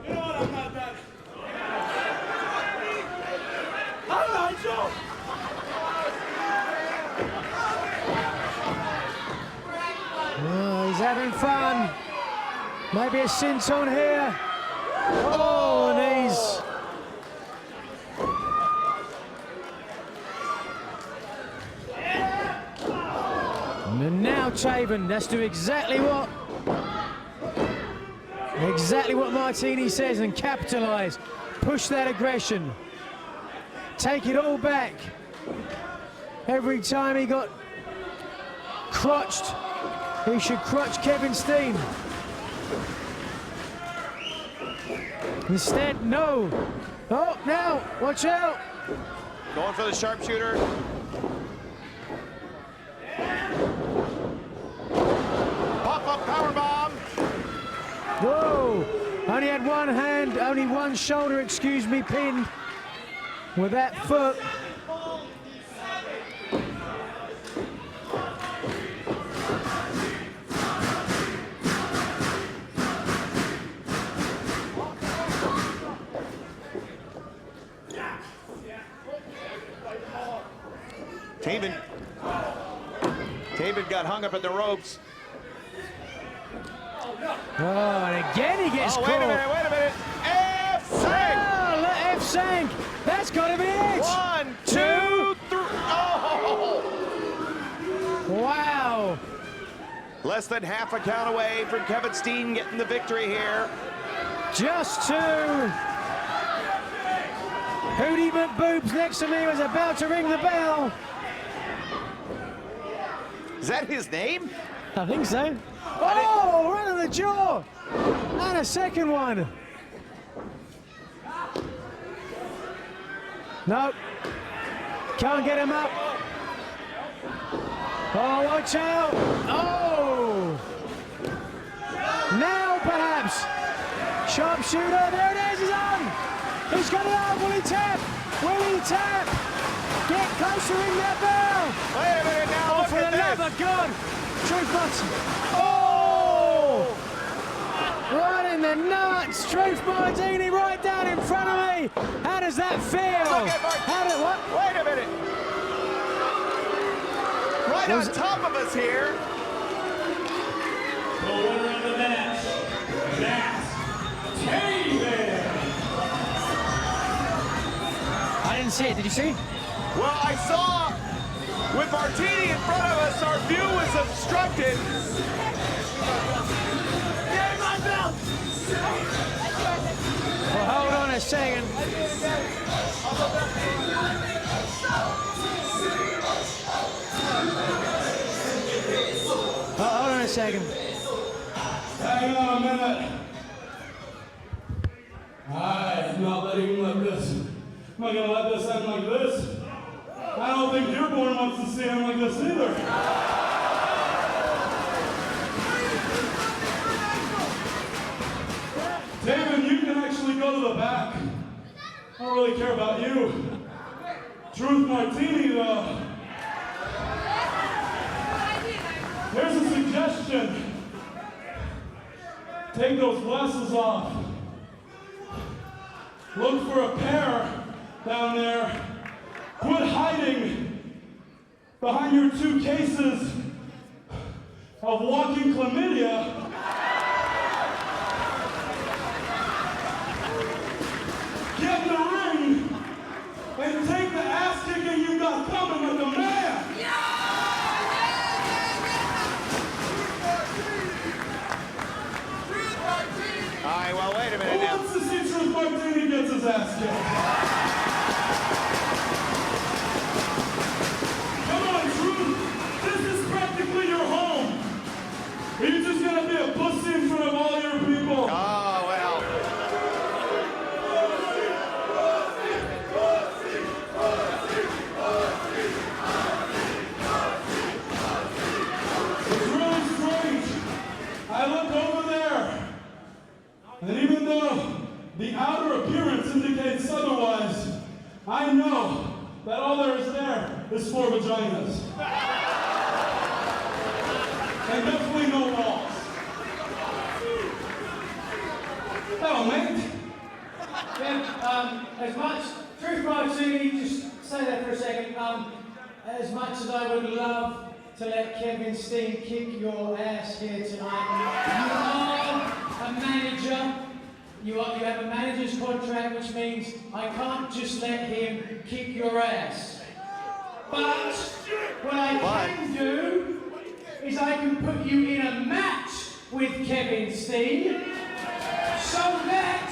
You know what? I'm not done. I'm not Joe. Oh, he's having fun. Maybe a senton here. Oh, knees. And now Taven, let's do exactly what Martini says and capitalize. Push that aggression. Take it all back. Every time he got crotched, he should crotch Kevin Steen. Instead, no. Oh, now, watch out. Going for the sharpshooter. Pop-up powerbomb. Whoa. Only had one hand, only one shoulder, excuse me, pinned with that foot. Taven got hung up at the ropes. Oh, and again he gets caught. Wait a minute. F-Sank! Oh, F-Sank! That's got to be it! 1, 2, 3. Oh! Wow! Less than half a count away from Kevin Steen getting the victory here. Just two. Hootie McBoobs next to me was about to ring the bell. Is that his name? I think so. Oh, right on the jaw. And a second one. Nope. Can't get him up. Oh, watch out. Oh. Now, perhaps. Sharpshooter. There it is. He's on. He's got it on. Will he tap? Will he tap? Get closer, ring that bell. Wait a minute now. Oh, for the love of God. Truth Martin. Oh! Right in the nuts. Truth Martini right down in front of me. How does that feel? Look at Martini. What? Wait a minute. Right on top of us here. The winner of the match, Matt Taven. I didn't see it. Did you see? Well, I saw with Martini in front of us, our view was obstructed. Get my belt! Well, hold on a second. Hold on a second. Hang on a minute. I'm not letting him like this. I'm not gonna let this end like this. I don't think Dearborn wants to see him like this either. go to the back. I don't really care about you. Truth Martini, though. Here's a suggestion. Take those glasses off. Look for a pair down there. Quit hiding behind your 2 cases of walking chlamydia. Get in the ring and take the ass kicking you got coming with the man. All right, well, wait a minute Who now. wants to see Truth Martini gets his ass kicked? Come on, Truth. This is practically your home. Are you just gonna be a pussy in front of all your people? Oh, well. It's really strange. I look over there, and even though the outer appearance indicates otherwise, I know that all there is there is 4 vaginas. And definitely no walls. Oh, mate. Ben, as much, Truth Martini, just say that for a second. As much as I would love to let Kevin Steen kick your ass here tonight, you are a manager. You have a manager's contract, which means I can't just let him kick your ass. But what I can do is I can put you in a match with Kevin Steen, so that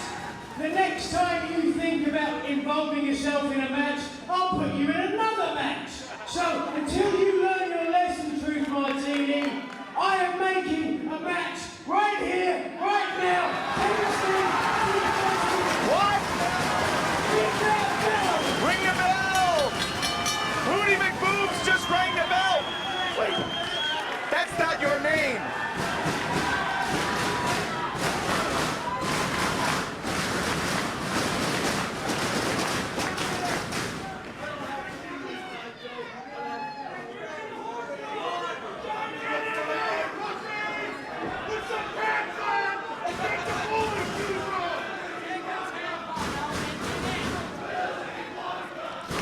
the next time you think about involving yourself in a match, I'll put you in another match. So until you learn your lesson, Truth Martini, I am making a match right here, right now. Kevin Steen, What? ring that bell. Ring the bell! Rudy McBoobs just rang the bell! Wait, that's not your name!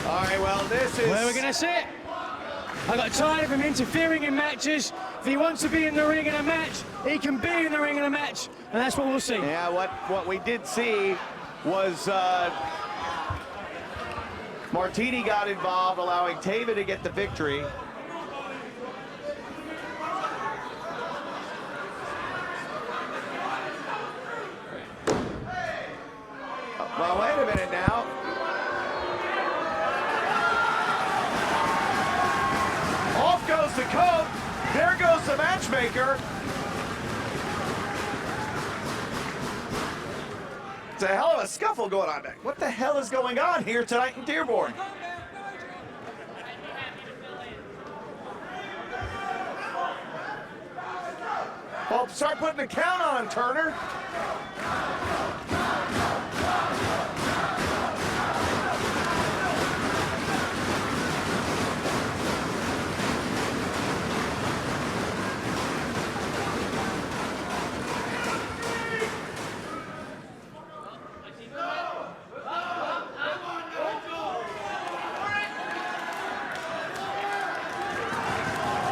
All right, well, this is... Where we're going to sit. I got tired of him interfering in matches. If he wants to be in the ring in a match, he can be in the ring in a match, and that's what we'll see. Yeah, what we did see was Martini got involved, allowing Tava to get the victory. Well, wait a minute now. Off goes the coat. There goes the matchmaker. It's a hell of a scuffle going on back. What the hell is going on here tonight in Dearborn? Well, start putting a count on him, Turner.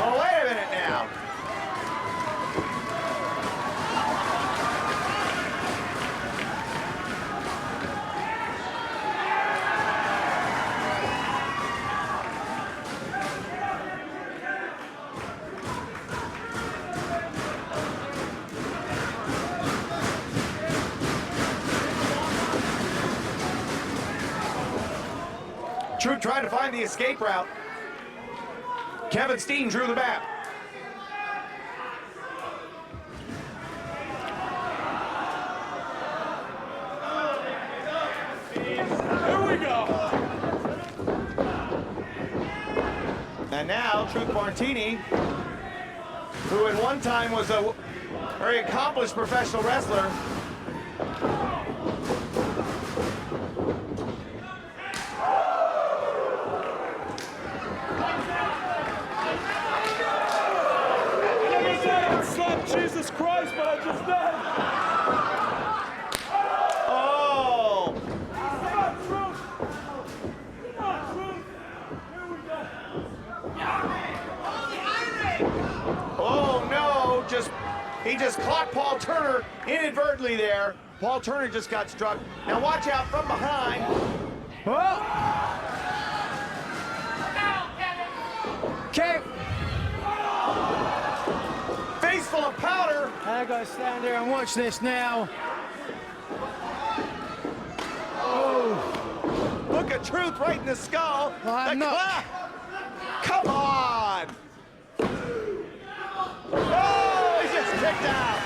Oh, wait a minute now. Troop trying to find the escape route. Kevin Steen drew the map. Here we go. And now Truth Martini, who at one time was a very accomplished professional wrestler, Jesus Christ, but I just died. Oh! Come on, Truth. Come on, Truth. Here we go. Oh no! He just caught Paul Turner inadvertently there. Paul Turner just got struck. Now watch out from behind. Okay. Face full of powder. I gotta stand there and watch this now. Oh. Look at Truth right in the skull. Well, I'm The not- clap. Come on. Oh, he's just kicked out.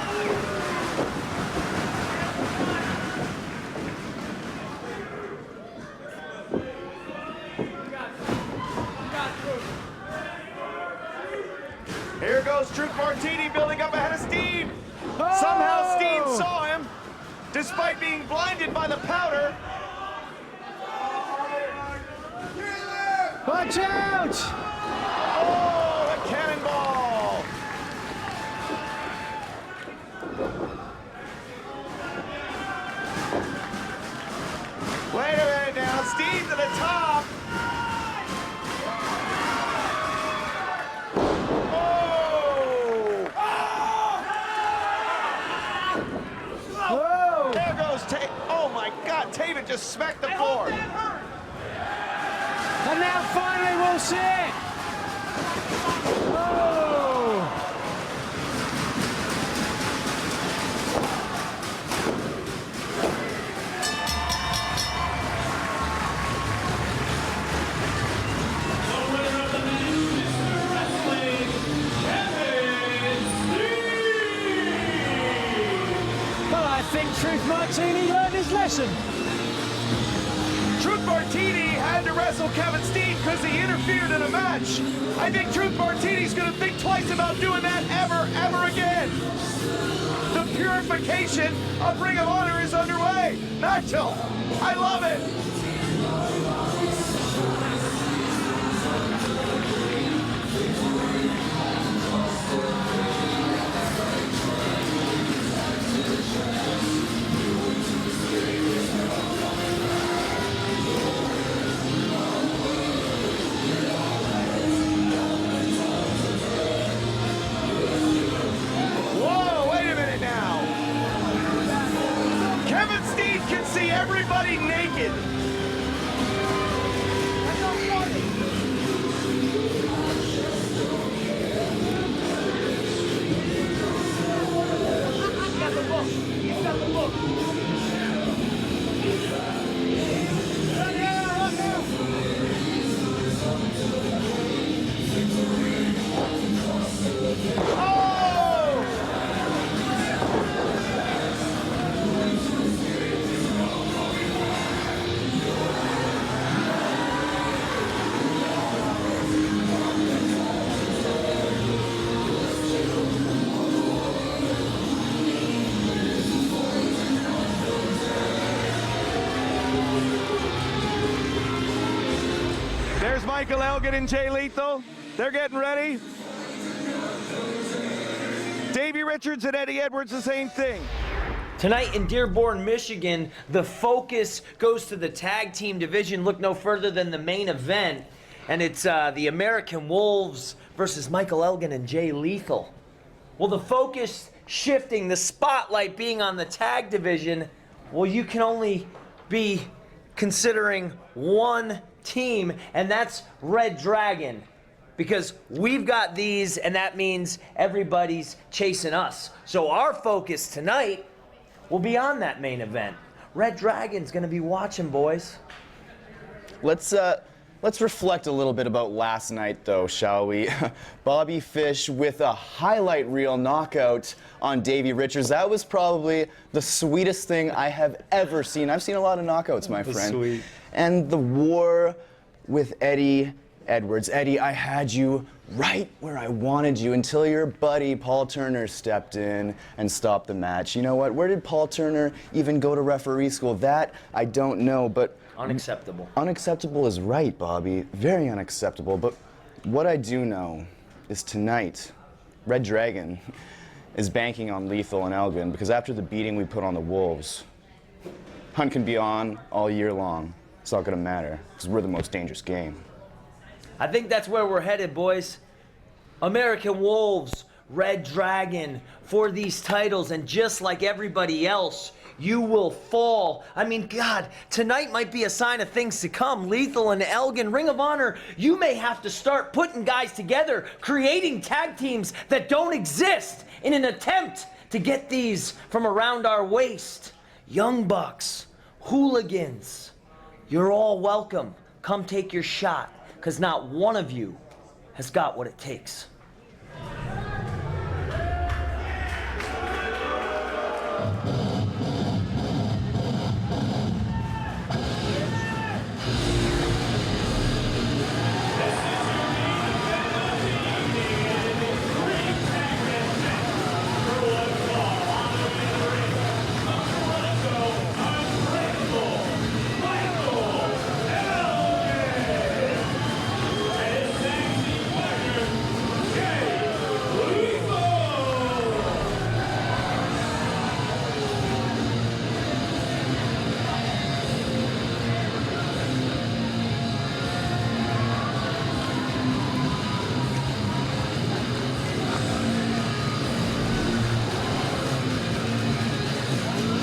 Here goes Truth Martini building up ahead of Steen. Somehow Steen saw him, despite being blinded by the powder. Watch out! Oh, the cannonball! Wait a minute now, Steen to the top. Whoa! There goes Oh my God, Taven just smacked the floor. And now finally we'll see it. Oh! The winner of the match, Mr. Wrestling, Kevin Steen. Well, I think Truth Martini learned his lesson. Truth Martini had to wrestle Kevin Steen because he interfered in a match. I think Truth Martini's going to think twice about doing that ever again. The purification of Ring of Honor is underway. Nigel, I love it. Whoa, wait a minute now. Kevin Steen can see everybody naked. There's Michael Elgin and Jay Lethal. They're getting ready. Davey Richards and Eddie Edwards, the same thing. Tonight in Dearborn, Michigan, the focus goes to the tag team division. Look no further than the main event, and it's the American Wolves versus Michael Elgin and Jay Lethal. Well, the focus shifting, the spotlight being on the tag division, well, you can only be considering one team, and that's Red Dragon. Because we've got these, and that means everybody's chasing us. So our focus tonight will be on that main event. Red Dragon's gonna be watching, boys. Let's reflect a little bit about last night, though, shall we? Bobby Fish with a highlight reel knockout on Davey Richards. That was probably the sweetest thing I have ever seen. I've seen a lot of knockouts, my friend. Sweet. And the war with Eddie Edwards. Eddie, I had you right where I wanted you until your buddy Paul Turner stepped in and stopped the match. You know what? Where did Paul Turner even go to referee school? That I don't know, but Unacceptable. unacceptable is right, Bobby. Very unacceptable. But what I do know is tonight, Red Dragon is banking on Lethal and Elgin, because after the beating we put on the Wolves, Hunt can be on all year long. It's not gonna matter, because we're the most dangerous game. I think that's where we're headed, boys. American Wolves, Red Dragon, for these titles, and just like everybody else, you will fall. I mean, God, tonight might be a sign of things to come. Lethal and Elgin, Ring of Honor, you may have to start putting guys together, creating tag teams that don't exist in an attempt to get these from around our waist. Young Bucks, hooligans, you're all welcome. Come take your shot, because not one of you has got what it takes.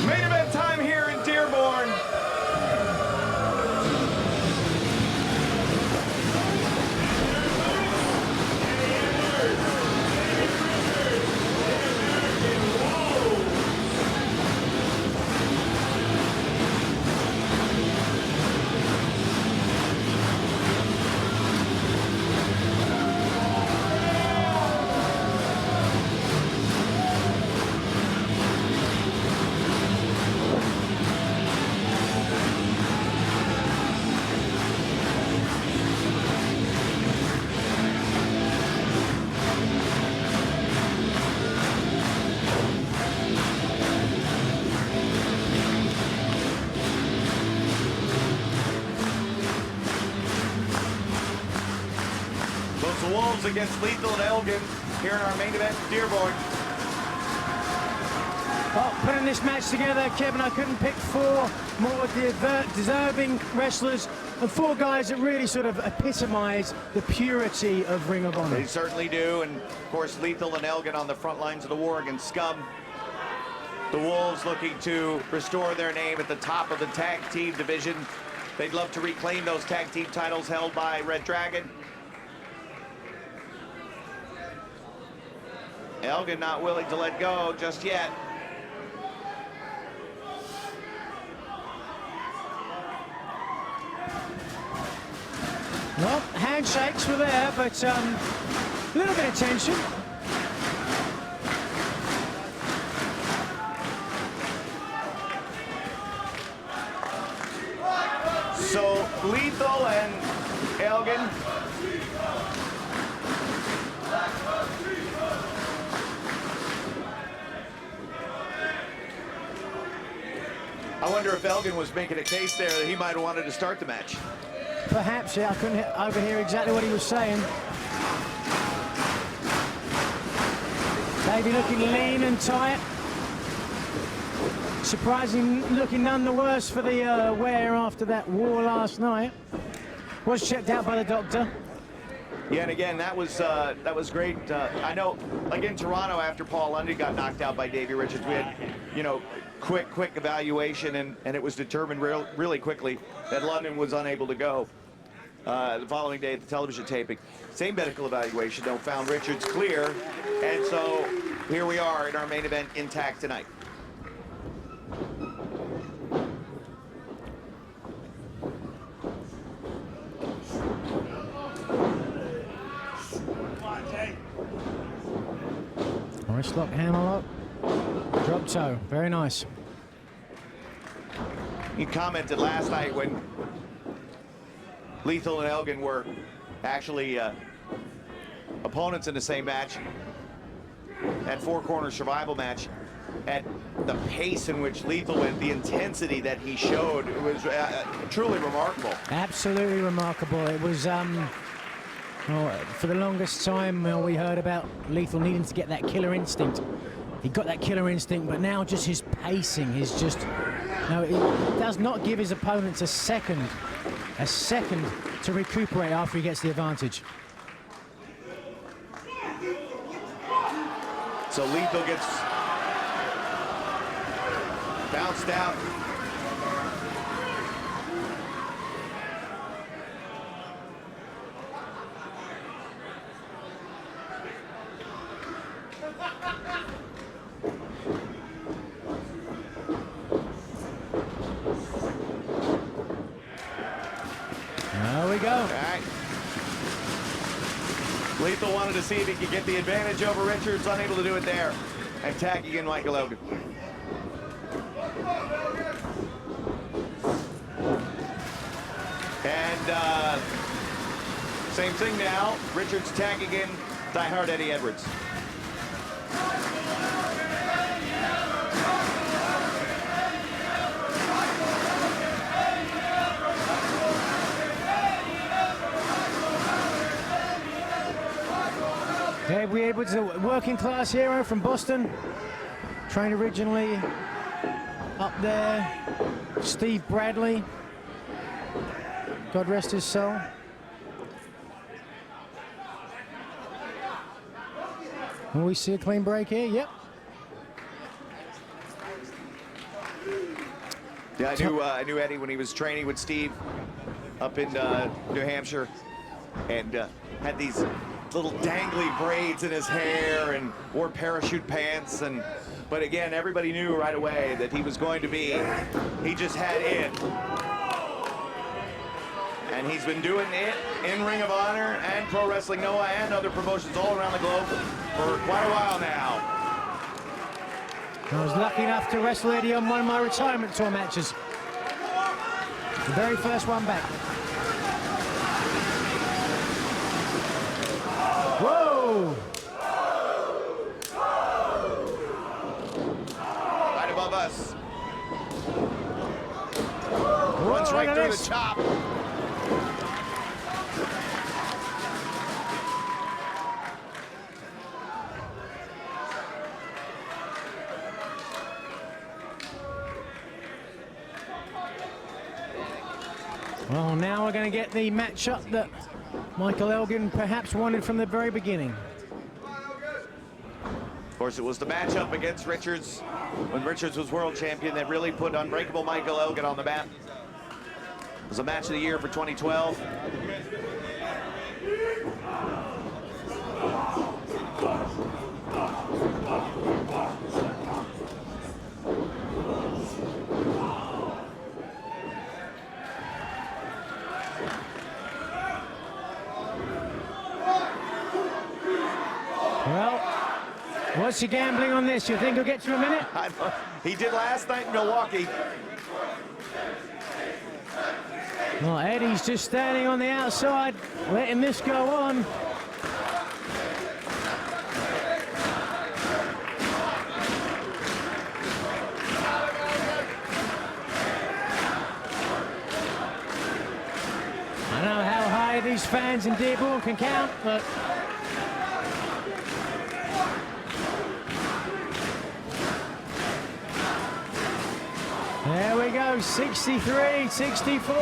Main event time here in Dearborn. Those Wolves against Lethal and Elgin here in our main event in Dearborn. Well, putting this match together, Kevin, I couldn't pick four more deserving wrestlers and four guys that really sort of epitomize the purity of Ring of Honor. They certainly do, and of course Lethal and Elgin on the front lines of the war against Scum. The Wolves looking to restore their name at the top of the tag team division. They'd love to reclaim those tag team titles held by Red Dragon. Elgin not willing to let go just yet. Well, handshakes were there, but a little bit of tension. So Lethal and Elgin. I wonder if Elgin was making a case there that he might have wanted to start the match. Perhaps, yeah, I couldn't overhear exactly what he was saying. Davey looking lean and tight. Surprising looking none the worse for the wear after that war last night. Was checked out by the doctor. Yeah, and again, that was great. I know, like in Toronto after Paul London got knocked out by Davey Richards, we had, you know, quick evaluation, and it was determined really quickly that London was unable to go. The following day at the television taping, same medical evaluation, though, found Richards clear, and so here we are in our main event intact tonight. Wrist lock, hammer lock, drop toe, very nice. You commented last night when Lethal and Elgin were actually opponents in the same match, that four-corner survival match, at the pace in which Lethal went, the intensity that he showed, it was truly remarkable. Absolutely remarkable. It was, well, for the longest time, we heard about Lethal needing to get that killer instinct. he got that killer instinct, but now just his pacing is just, no, it does not give his opponents a second to recuperate after he gets the advantage. So Lethal gets bounced out. There we go. All right. Lethal wanted to see if he could get the advantage over Richards, unable to do it there. And tagging in Michael Elgin. And same thing now. Richards tagging in diehard Eddie Edwards. Eddie Edwards, a working class hero from Boston. Trained originally up there. Steve Bradley. God rest his soul. Will we see a clean break here? Yep. Yeah, I knew Eddie when he was training with Steve up in New Hampshire, and had these little dangly braids in his hair and wore parachute pants. But again, everybody knew right away that he was going to be, he just had it. And he's been doing it in Ring of Honor and Pro Wrestling Noah and other promotions all around the globe for quite a while now. I was lucky enough to wrestle Eddie on one of my retirement tour matches. The very first one back. Whoa! Right above us. Runs right through the top. Well, now we're going to get the matchup that Michael Elgin perhaps wanted from the very beginning. Of course, it was the matchup against Richards when Richards was world champion that really put Unbreakable Michael Elgin on the map. It was a match of the year for 2012. Well, what's your gambling on this? You think he'll get to a minute? He did last night in Milwaukee. Well, Eddie's just standing on the outside, letting this go on. I don't know how high these fans in Dearborn can count, but there we go, 63, 64.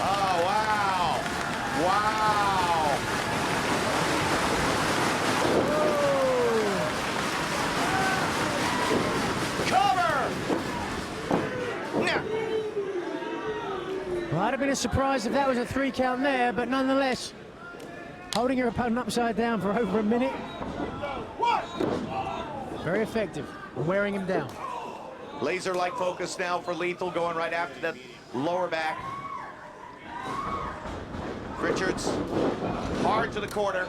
Oh, wow. Wow. Cover! Yeah. Well, I'd have been a surprise if that was a 3 count there, but nonetheless, holding your opponent upside down for over a minute. Very effective, wearing him down. Laser-like focus now for Lethal, going right after that lower back. Richards, hard to the corner.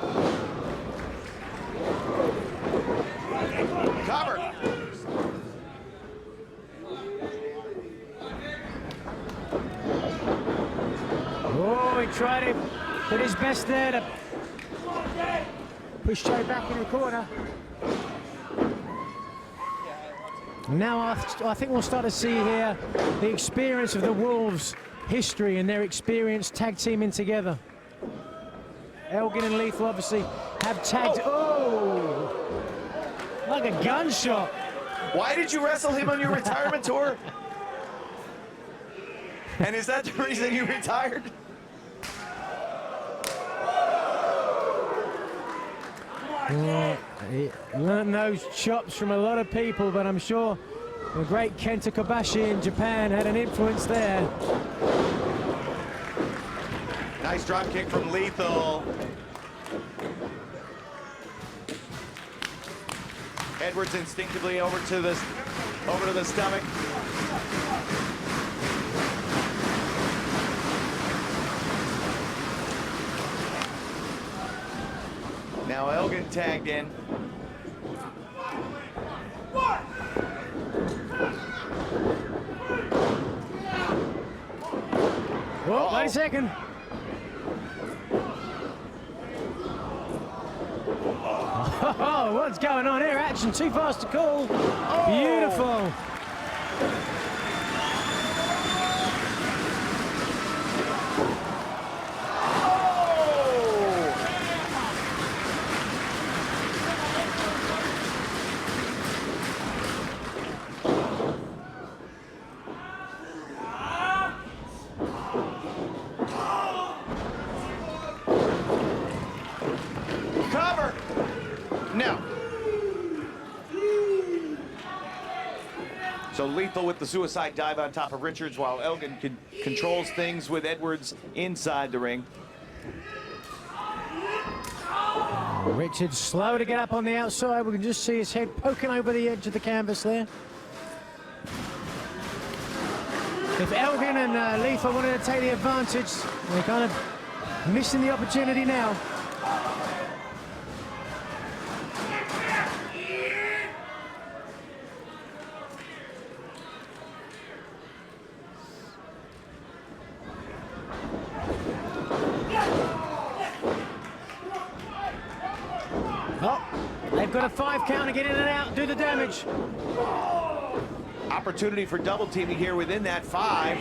Cover. Oh, he tried to put his best there to push Jay back in the corner. Now I think we'll start to see here the experience of the Wolves' history and their experience tag teaming together. Elgin and Lethal obviously have tagged. Oh! like a gunshot. Why did you wrestle him on your retirement tour? And is that the reason you retired? Yeah, he learned those chops from a lot of people, but I'm sure the great Kenta Kobashi in Japan had an influence there. Nice drop kick from Lethal. Edwards instinctively over to the stomach. Now Elgin tagged in. Whoa, wait a second. Oh, what's going on here? Action too fast to call. Oh. Beautiful. Cover. No. So Lethal with the suicide dive on top of Richards, while Elgin controls things with Edwards inside the ring. Richards slow to get up on the outside. We can just see his head poking over the edge of the canvas there. If Elgin and Lethal wanted to take the advantage, they're kind of missing the opportunity now. Oh, they've got a 5 count to get in and out, do the damage. Opportunity for double teaming here within that 5.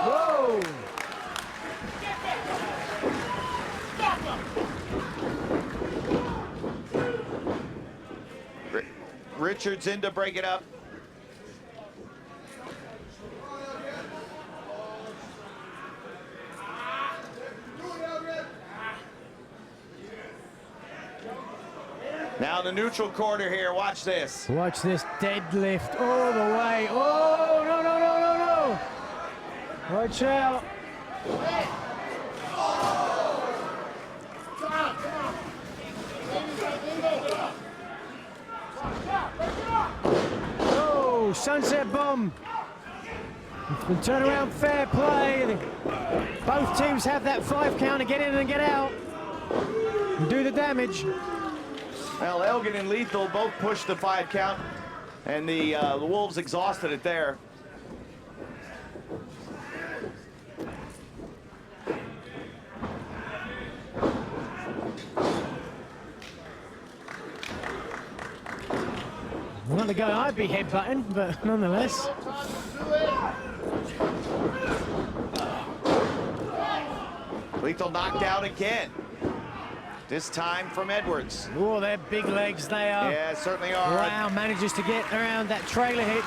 Whoa! Richards in to break it up. Now the neutral corner here, watch this. Watch this deadlift all the way. Oh, no, no, no, no, no. Watch out. Oh, sunset bomb. The turnaround fair play. Both teams have that 5 count to get in and get out and do the damage. Well, Elgin and Lethal both pushed the 5 count, and the Wolves exhausted it there. Not the guy I'd be headbutting, but nonetheless. Lethal knocked out again. This time from Edwards. Oh, they're big legs, they are. Yeah, certainly are. Wow, manages to get around that trailer hitch.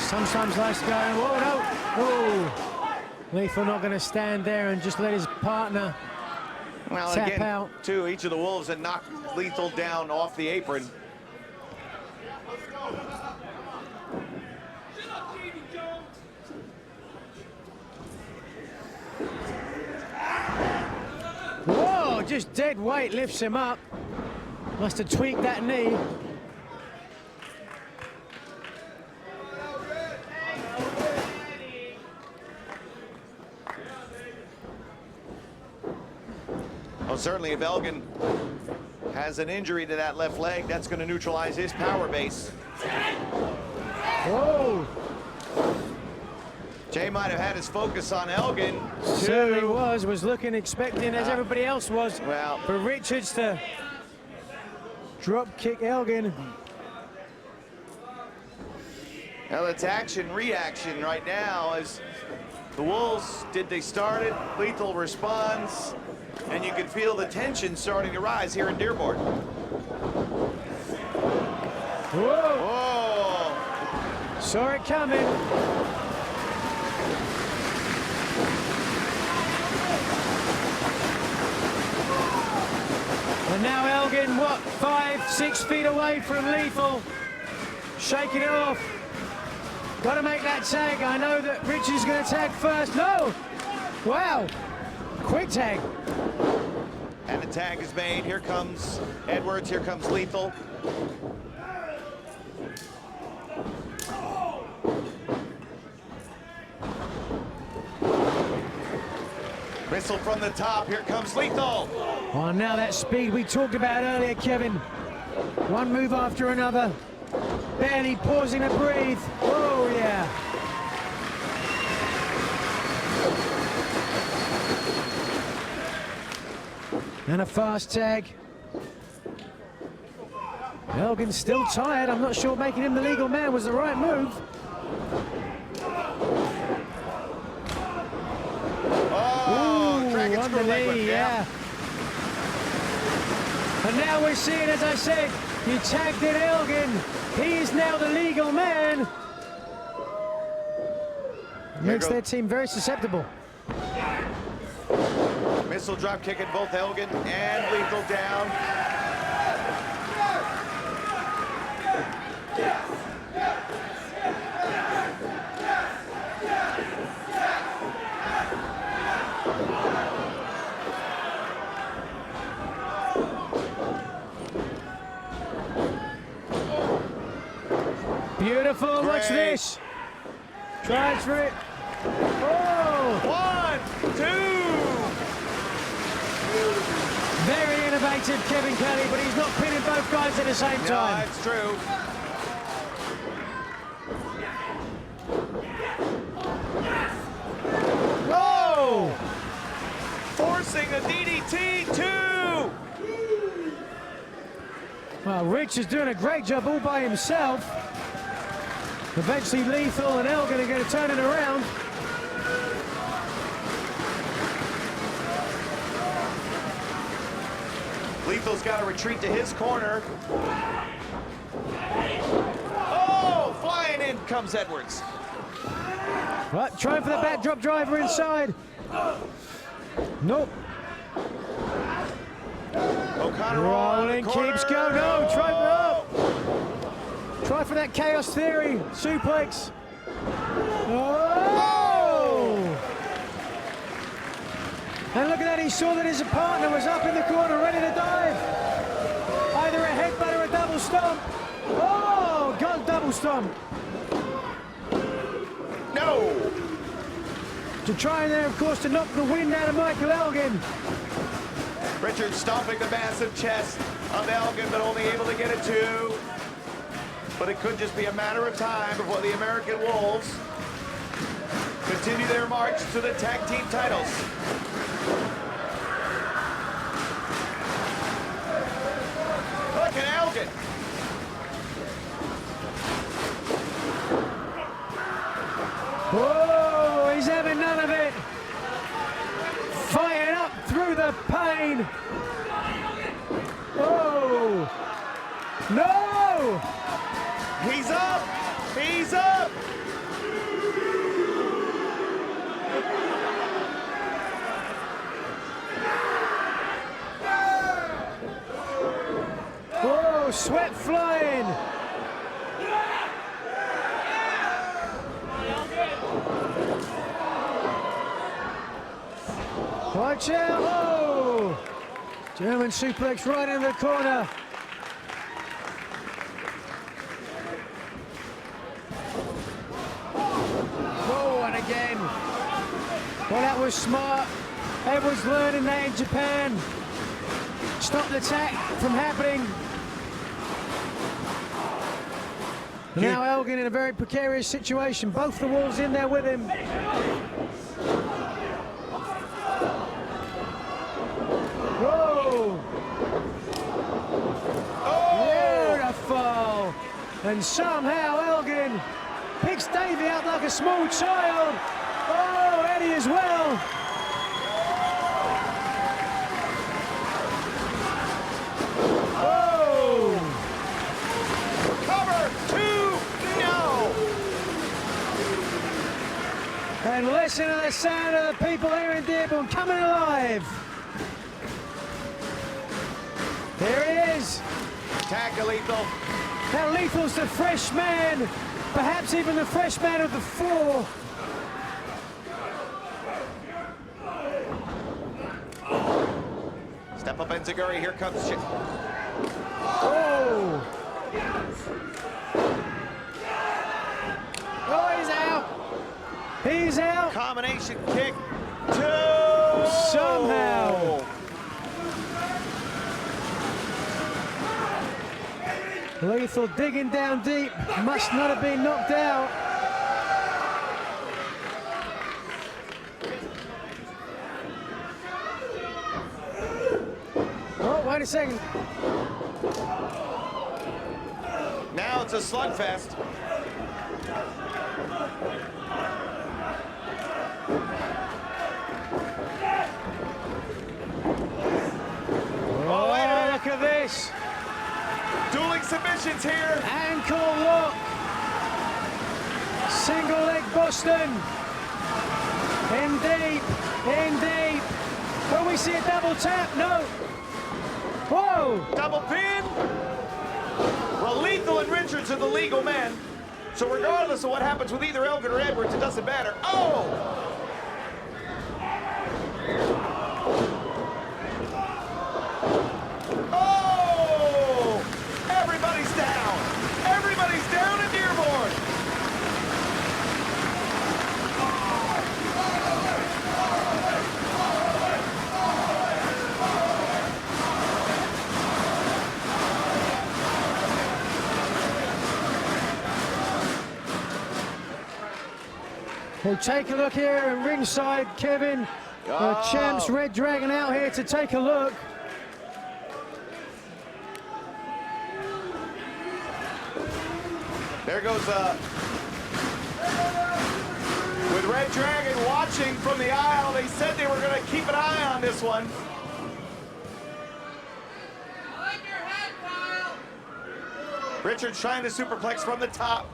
Sometimes likes going, whoa, no. Oh, Lethal not going to stand there and just let his partner tap again, out. too, each of the Wolves had knocked Lethal down off the apron. Whoa, just dead weight lifts him up. Must have tweaked that knee. Well, certainly if Elgin has an injury to that left leg, that's going to neutralize his power base. Whoa. Jay might have had his focus on Elgin. Certainly was looking, expecting, as everybody else was, well, for Richards to drop kick Elgin. Well, it's action, reaction right now as the Wolves, they start it? Lethal responds. and you can feel the tension starting to rise here in Dearborn. Whoa! Oh! Saw it coming. And now Elgin, what, 5, 6 feet away from lethal. Shaking it off. Got to make that tag. I know that Richard's going to tag first. No! Wow! Quick tag. And the tag is made. Here comes Edwards. Here comes Lethal. Missile from the top. Here comes Lethal. Oh, now that speed we talked about earlier, Kevin. One move after another. Barely pausing to breathe. Oh, yeah. And a fast tag. Elgin's still tired. I'm not sure making him the legal man was the right move. Oh, Dragon Screw leg whip, yeah. And now we're seeing, as I said, he tagged in Elgin. He is now the legal man. Makes their team very susceptible. Missile drop kicking both Elgin and Lethal down. Beautiful, watch this. Tries for it. Oh! 1, 2. Very innovative, Kevin Kelly, but he's not pinning both guys at the same time. No, that's true. Whoa! Forcing a DDT, 2. Well, Rich is doing a great job all by himself. Eventually Lethal and Elgin are going to turn it around. Lethal's got to retreat to his corner. Oh, flying in comes Edwards. Right, trying for the backdrop driver inside. Nope. O'Connor rolling, keeps going. No, try for up. Try for that Chaos Theory suplex. Oh! And look at that, he saw that his partner was up in the corner, ready to dive. Either a headbutt or a double stomp. Oh, got double stomp. No! To try and there, of course, to knock the wind out of Michael Elgin. Richard stomping the massive chest of Elgin, but only able to get it 2. But it could just be a matter of time before the American Wolves continue their march to the tag team titles. Look at Elgin. Whoa, he's having none of it. Fighting up through the pain. Whoa. No! He's up! He's up! Whoa, sweat flying. Watch out! Oh! German suplex right in the corner. Oh, and again. Well, that was smart. Edwards learning that in Japan. Stop the attack from happening. Now Elgin in a very precarious situation. Both the Wolves in there with him. Whoa! Oh! Beautiful! And somehow Elgin picks Davey out like a small child. Oh, Eddie as well. Listen to the sound of the people here in Dearborn coming alive. There he is. Attack Lethal. Now Lethal's the fresh man, perhaps even the fresh man of the four. Step up Enziguri, here comes Oh! Oh, he's out. He's out. Combination kick. Somehow. Lethal digging down deep. Must not have been knocked out. Oh, wait a second. Now it's a slugfest. Oh, wait a minute, look at this. Dueling submissions here. Ankle lock. Single leg Boston. In deep, in deep. Will we see a double tap? No. Whoa. Double pin. Well, Lethal and Richards are the legal men. So regardless of what happens with either Elgin or Edwards, it doesn't matter. Oh! Oh! Everybody's down. Everybody's down in Dearborn. We'll take a look here at ringside, Kevin. The champs Red Dragon out here to take a look. There goes with Red Dragon watching from the aisle. They said they were going to keep an eye on this one. Richards trying to superplex from the top.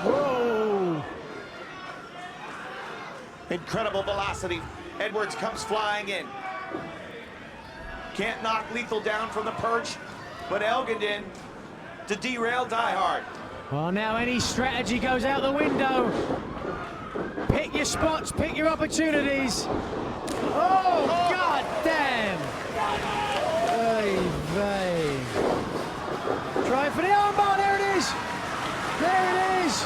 Whoa! Incredible velocity. Edwards comes flying in. Can't knock Lethal down from the perch, but Elgin in to derail Die Hard. Well, now any strategy goes out the window. Pick your spots, pick your opportunities. Oh, God damn! Oy vey. Try for the armbar, there it is! There it is!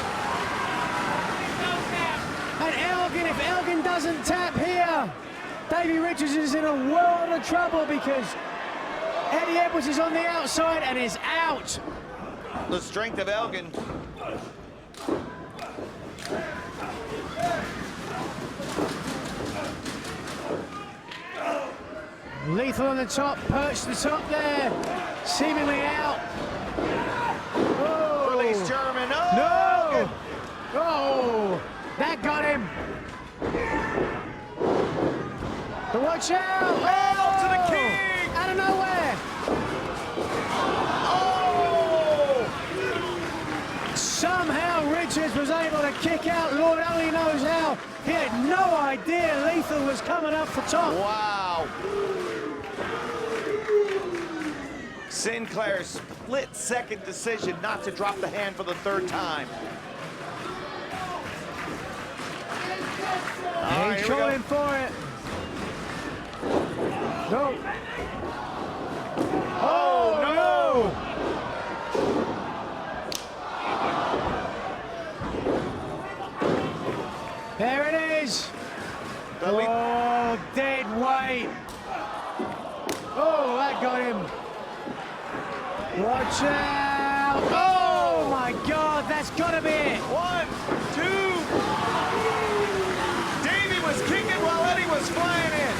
And Elgin, if Elgin doesn't tap here, Davey Richards is in a world of trouble because Eddie Edwards is on the outside and is out. The strength of Elgin. Lethal on the top, perched the top there, seemingly out. Oh. Release German. Oh, No! Elgin. Oh, that got him. But watch out! Oh, to the king! Out of nowhere! Oh! Somehow Richards was able to kick out, Lord only knows how. He had no idea Lethal was coming up for top. Wow. Sinclair's split-second decision not to drop the hand for the third time. All right, He's here we go. going for it. No. Oh, no! There it is. Oh, dead weight. Oh, that got him. Watch out. Oh, my God, that's got to be it. 1, 2. Davey was kicking while Eddie was flying in.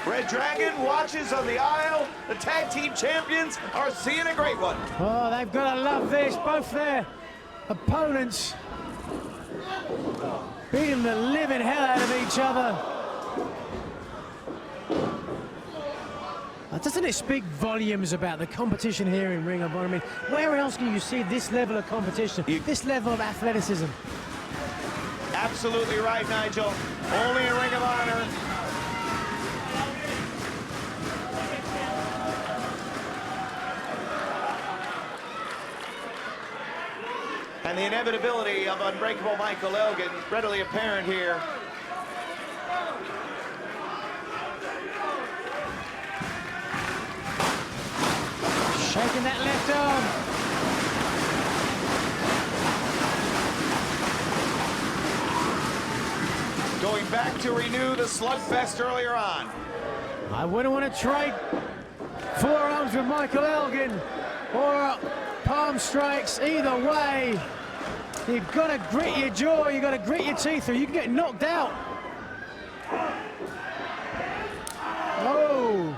Red Dragon watches on the aisle. The tag team champions are seeing a great one. Oh, they've got to love this. Both their opponents beating the living hell out of each other. Doesn't it speak volumes about the competition here in Ring of Honor? I mean, where else can you see this level of competition, this level of athleticism? Absolutely right, Nigel. Only in Ring of Honor. And the inevitability of Unbreakable Michael Elgin readily apparent here. Shaking that left arm. Going back to renew the slugfest earlier on. I wouldn't want to trade forearms with Michael Elgin or palm strikes. Either way, you've got to grit your jaw, you've got to grit your teeth, or you can get knocked out. Oh.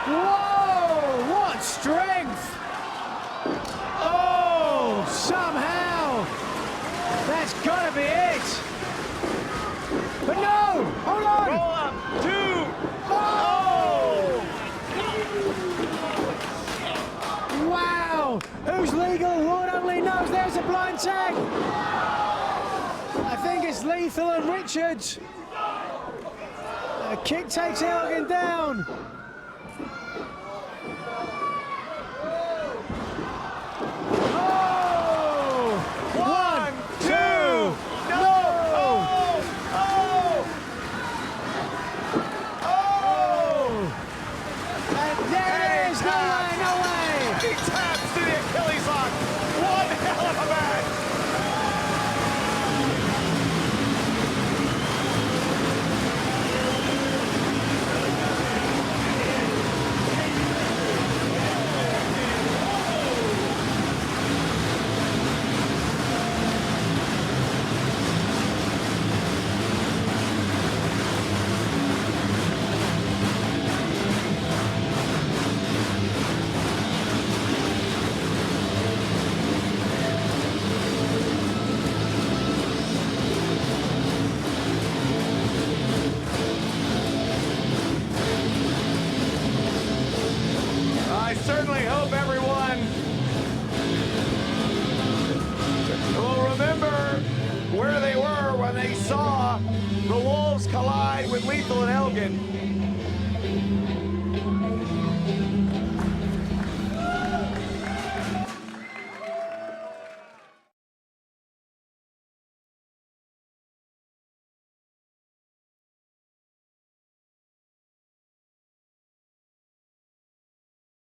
Whoa, what strength! Oh, somehow, that's gotta be it. But no, hold on. Roll up, 2. Oh! Wow, who's legal? Lord only knows. There's a blind tag. I think it's Lethal and Richards. A kick takes Elgin down. Oh! 1, 2, no! And there it is! No way, no way! He taps to the Achilles lock. One hell of a match. I certainly hope everyone will remember where they were when they saw the Wolves collide with Lethal and Elgin.